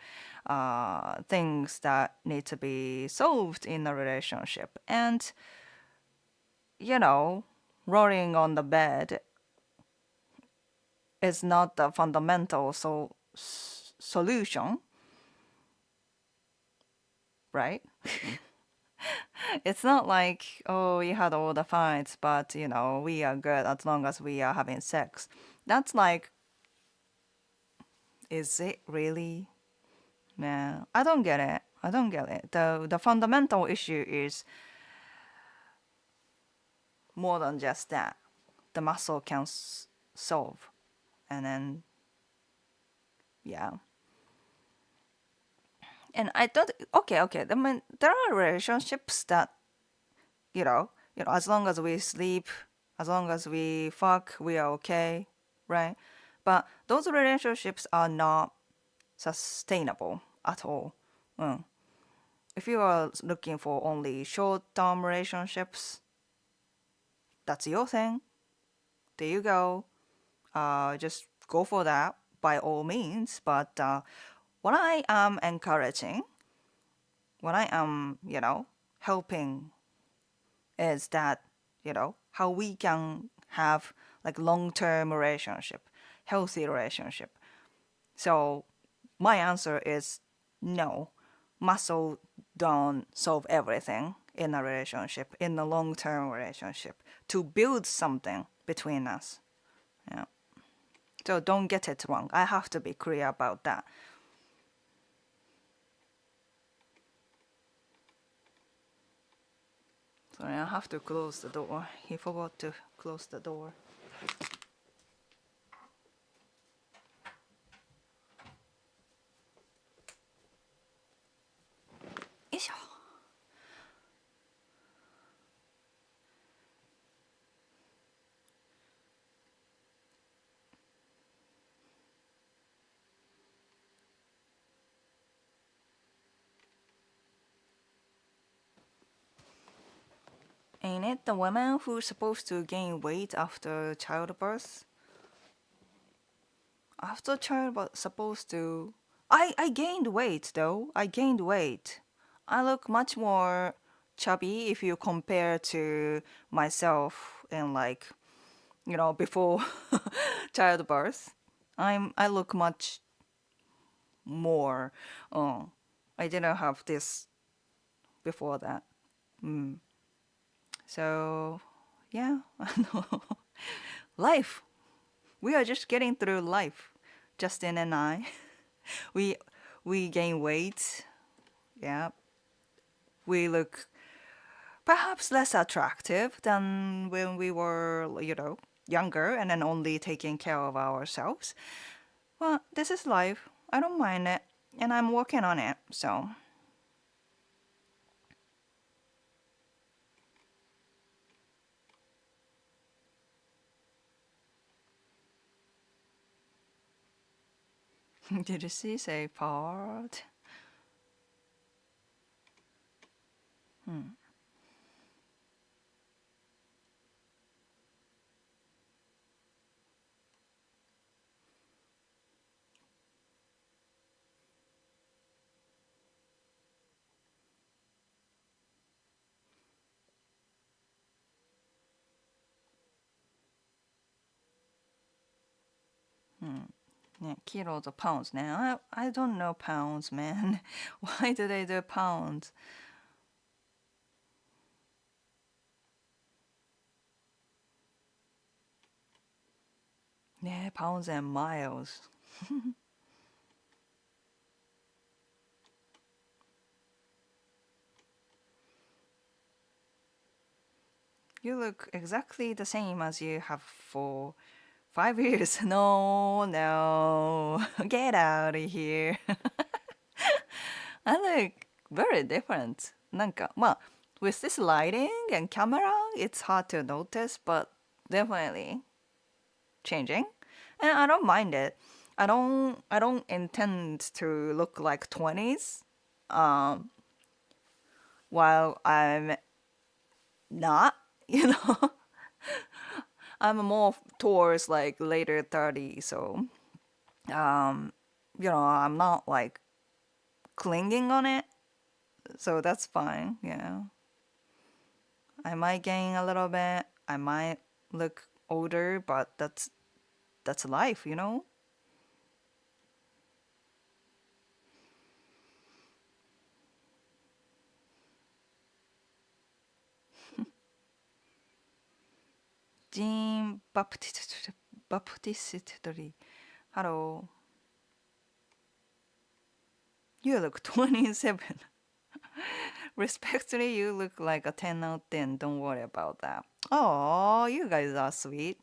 things that need to be solved in a relationship. And, you know, rolling on the bed is not the fundamental solution, right? It's not like, oh, we had all the fights, but, you know, we are good as long as we are having sex. That's like, is it really? Yeah, I don't get it. I don't get it. The fundamental issue is more than just that. The muscle can solve, and then yeah. And I thought, okay. I mean, there are relationships that as long as we sleep, as long as we fuck, we are okay, right? But those relationships are not sustainable at all. If you are looking for only short-term relationships, that's your thing. There you go. Just go for that by all means. But what I am encouraging, what I am, helping is that, how we can have like long-term relationship, healthy relationship. So my answer is no. Muscle don't solve everything in a relationship, in a long-term relationship, to build something between us. Yeah. So don't get it wrong. I have to be clear about that. Sorry, I have to close the door. He forgot to close the door. Isho. Ain't it the woman who's supposed to gain weight after childbirth? After childbirth, supposed to. I gained weight though. I gained weight. I look much more chubby if you compare to myself and like, before childbirth. I look much more. I didn't have this before that. So yeah, life. We are just getting through life. Justin and I, we we gain weight. Yeah, we look perhaps less attractive than when we were, younger and then only taking care of ourselves. Well, this is life. I don't mind it, and I'm working on it. So. Did you see say part? Yeah, kilos or pounds now. I don't know pounds, man. Why do they do pounds? Yeah, pounds and miles. You look exactly the same as you have for 5 years. No, no. Get out of here. I look very different. なんか、まあ、with this lighting and camera, it's hard to notice, but definitely changing. And I don't mind it. I don't intend to look like 20s while I'm not, you know. I'm more towards like later 30, so I'm not like clinging on it. So that's fine, I might gain a little bit. I might look older, but that's life, you know? Jean Baptiste. Hello. You look 27. Respectfully, you look like a 10 out of 10. Don't worry about that. Oh, you guys are sweet.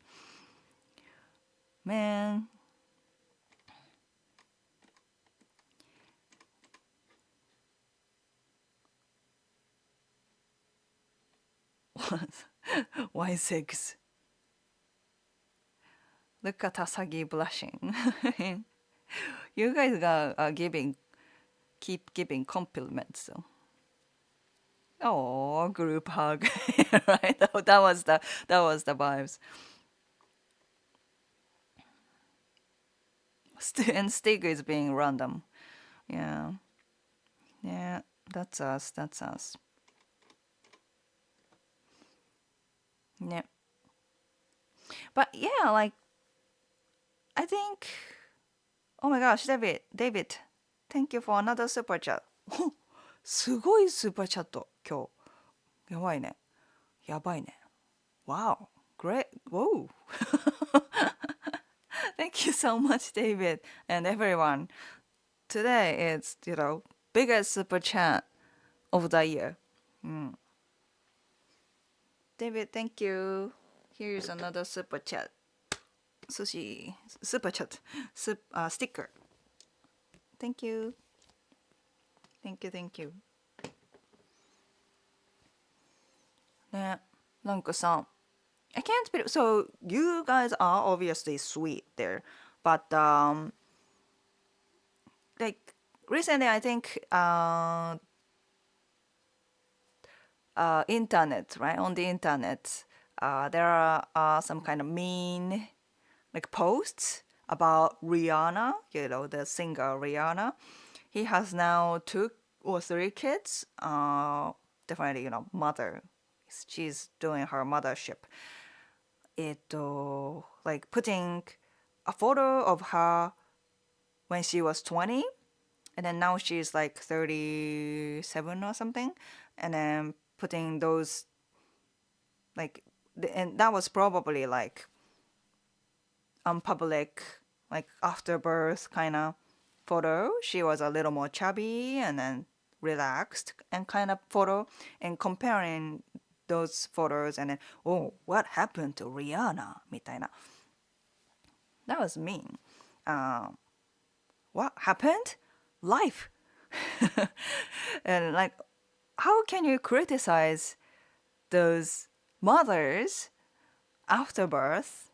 Man. Why 6? Look at Asagi blushing. You guys are keep giving compliments. So. Oh, group hug, right? That was the vibes. And Stig is being random. Yeah, yeah, that's us. That's us. Yeah, but yeah, like I think. Oh my gosh, David, thank you for another super chat. すごいスーパーチャット今日。やばいね。やばいね。Wow, great. Whoa. Thank you so much, David, and everyone. Today is, biggest super chat of the year. David, thank you. Here's another super chat. Sushi, super chat, sticker. Thank you. Thank you, thank you. ね、なんかさ、I can't believe. So you guys are obviously sweet there, but like recently, I think internet, right? On the internet, there are some kind of mean like posts about Rihanna, the singer Rihanna. He has now 2 or 3 kids. Definitely, mother. She's doing her mothership. Like putting a photo of her when she was 20, and then now she's like 37 or something, and then putting those like, and that was probably like public, like after birth kind of photo. She was a little more chubby and then relaxed and kind of photo, and comparing those photos, and then, oh, what happened to Rihanna みたいな. That was mean. What happened? Life. And like, how can you criticize those mothers after birth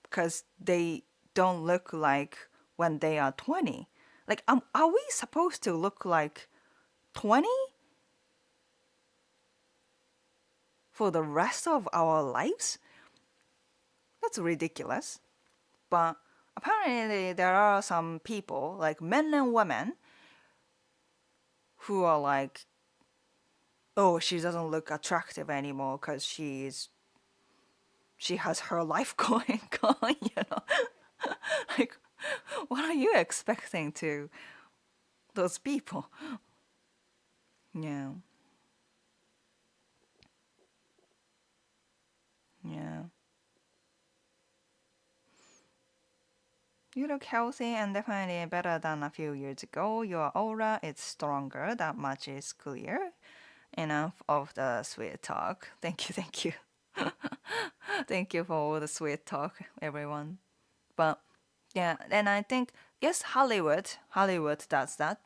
because they don't look like when they are 20? Like, are we supposed to look like 20 for the rest of our lives? That's ridiculous. But apparently there are some people, like men and women, who are like, oh, she doesn't look attractive anymore because she has her life going on, Like, what are you expecting to those people? Yeah. Yeah. You look healthy and definitely better than a few years ago. Your aura is stronger. That much is clear. Enough of the sweet talk. Thank you, thank you. Thank you for all the sweet talk, everyone. But yeah, and I think, yes, Hollywood does that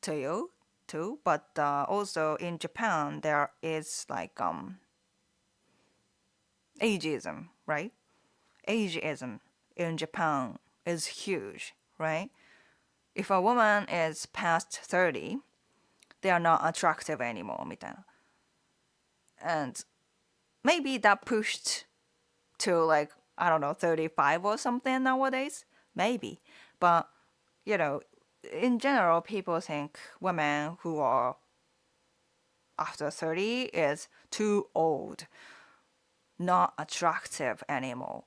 to you too. But also in Japan, there is like ageism, right? Ageism in Japan is huge, right? If a woman is past 30, they are not attractive anymore, みたいな. And maybe that pushed to like, I don't know, 35 or something nowadays. Maybe. But, in general, people think women who are after 30 is too old, not attractive anymore.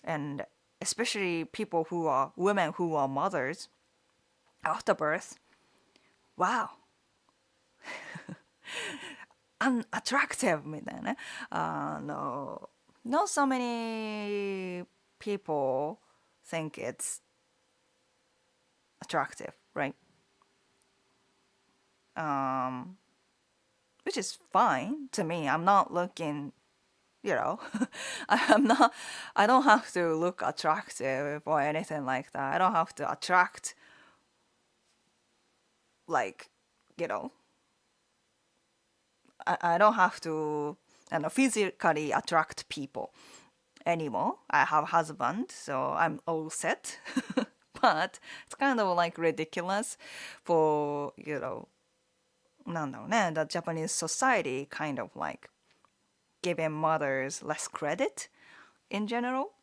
And especially women who are mothers after birth, wow, unattractive みたいなね. No, not so many people think it's attractive, right? Which is fine to me. I'm not looking, I don't have to look attractive or anything like that. I don't have to attract, like, I don't have to physically attract people anymore. I have a husband, so I'm all set. But it's kind of like ridiculous for, the Japanese society kind of like giving mothers less credit in general.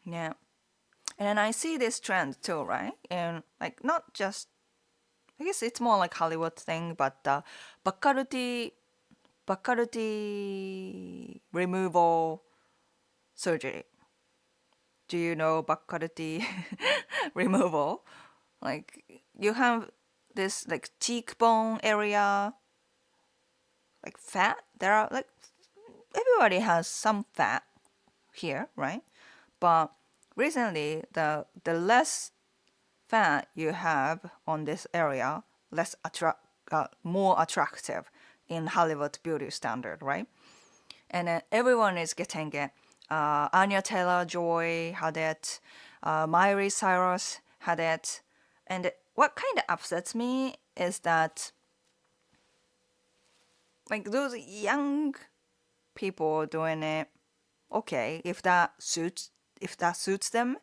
Yeah. And I see this trend too, right? And like not just, I guess it's more like Hollywood thing, but baccalaureate removal surgery. Do you know baccalaureate removal? Like you have this like cheekbone area, like fat. There are like everybody has some fat here, right? But recently, the less fat you have on this area, more attractive in Hollywood beauty standard, right? And then everyone is getting it. Anya Taylor-Joy had it. Miley Cyrus had it. And what kind of upsets me is that, like, those young people doing it, okay, if that suits if that suits them,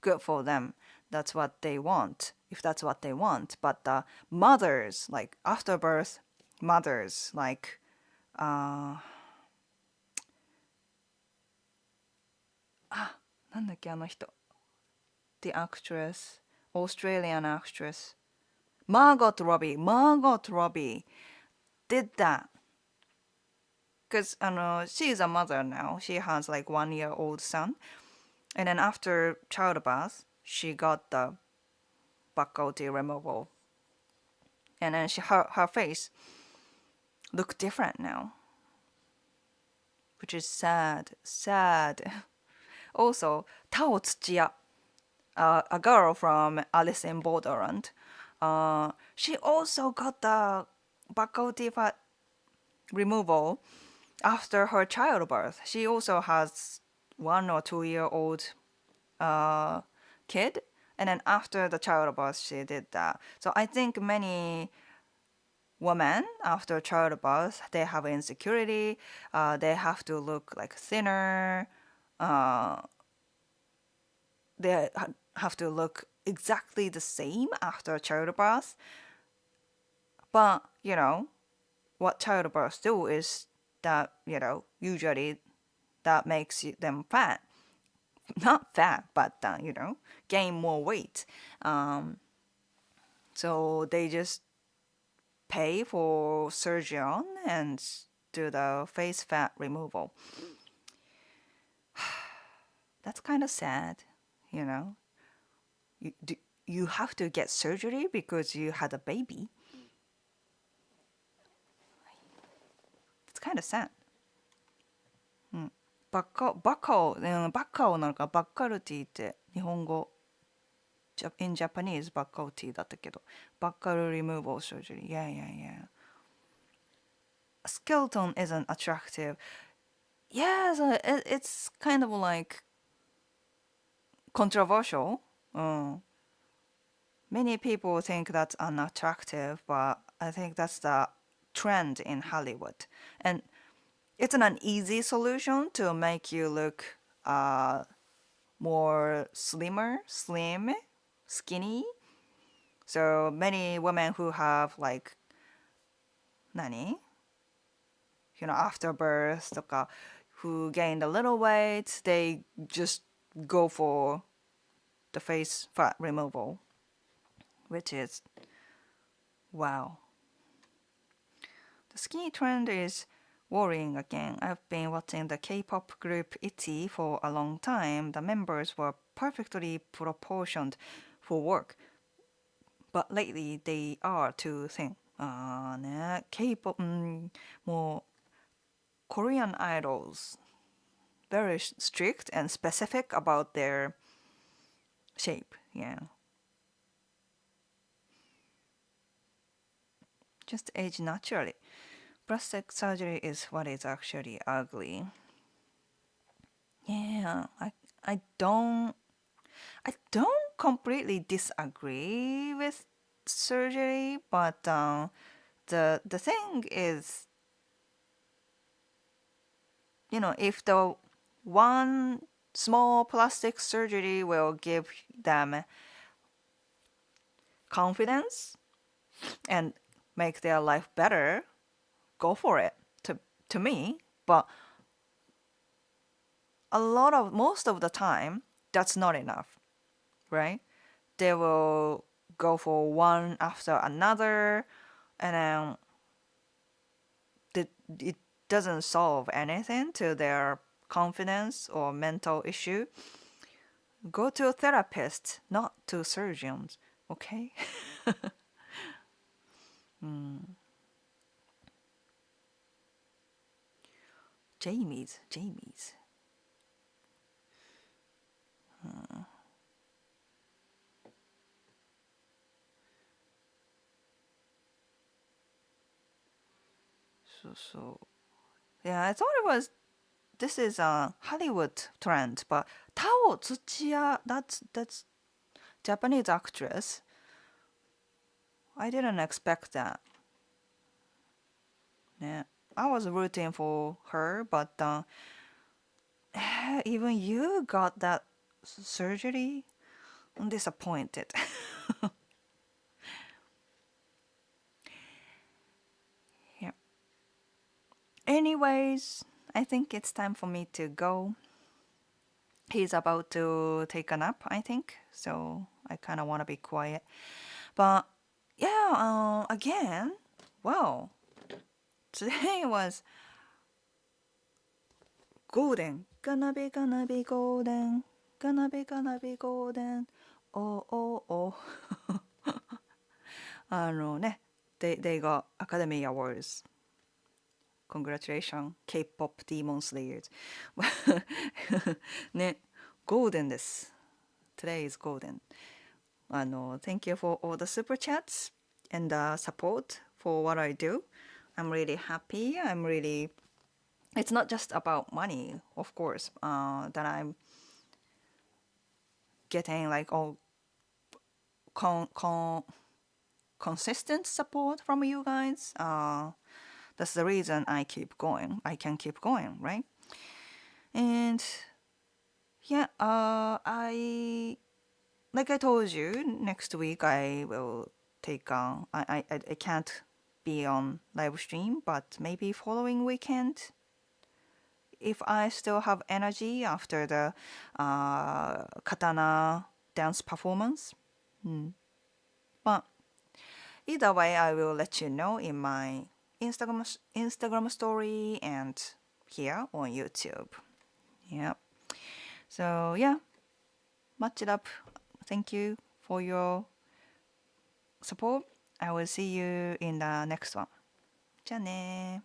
good for them. That's what they want, if that's what they want. But the mothers, like after birth mothers, like uh なんだっけあの人 the actress, Australian actress, Margot Robbie did that because she's a mother now. She has like 1-year-old son, and then after childbirth she got the faculty removal, and then her face looked different now, which is sad. Also, Tao Tsuchiya, a girl from Alice in Borderland, she also got the faculty fat removal after her childbirth. She also has 1 or 2 year old kid, and then after the childbirth she did that. So I think many women after childbirth, they have insecurity, they have to look like thinner, they have to look exactly the same after childbirth. But what childbirth do is that usually that makes them fat, not fat, but gain more weight. So they just pay for surgeon and do the face fat removal. That's kind of sad, you know. You have to get surgery because you had a baby. It's kind of sad. バカをなんかバッカルティって日本語 in Japanese バッカルティだったけどバッカル removal surgery. Yeah. Skeleton isn't attractive. Yeah, so it's kind of like controversial. Many people think that's unattractive, but I think that's the trend in Hollywood. And it's an easy solution to make you look more slim, skinny. So many women who have like, after birth とか who gained a little weight, they just go for the face fat removal, which is wow. The skinny trend is worrying again. I've been watching the K-pop group ITZY for a long time. The members were perfectly proportioned for work, but lately they are too thin. K-pop もう Korean idols very strict and specific about their shape. Yeah. Just age naturally. Plastic surgery is what is actually ugly. Yeah, I don't completely disagree with surgery, but the thing is, if the one small plastic surgery will give them confidence and make their life better, go for it to me. But most of the time that's not enough, right? They will go for one after another, and then it doesn't solve anything to their confidence or mental issue. Go to a therapist, not to surgeons, okay? Jamie's. So yeah, I thought this is a Hollywood trend, but Tao Tsuchiya, that's Japanese actress. I didn't expect that. Yeah, I was rooting for her, but even you got that surgery? I'm disappointed. Yeah. Anyways, I think it's time for me to go. He's about to take a nap, I think. So I kind of want to be quiet. But yeah, again, well, today was golden. Gonna be golden. Gonna be golden. Oh, oh, oh. ね、they got Academy Awards. Congratulations, K-pop Demon Slayers. ね、ゴールデンです。Today is golden. Thank you for all the super chats and support for what I do. I'm really happy. It's not just about money, of course, that I'm getting like all consistent support from you guys. That's the reason I keep going. I can keep going, right? And yeah, like I told you, next week I will take on. I can't be on live stream, but maybe following weekend, if I still have energy after the katana dance performance. But either way, I will let you know in my Instagram story and here on YouTube. Yeah. So yeah, much it up. Thank you for your support. I will see you in the next one. じゃあね。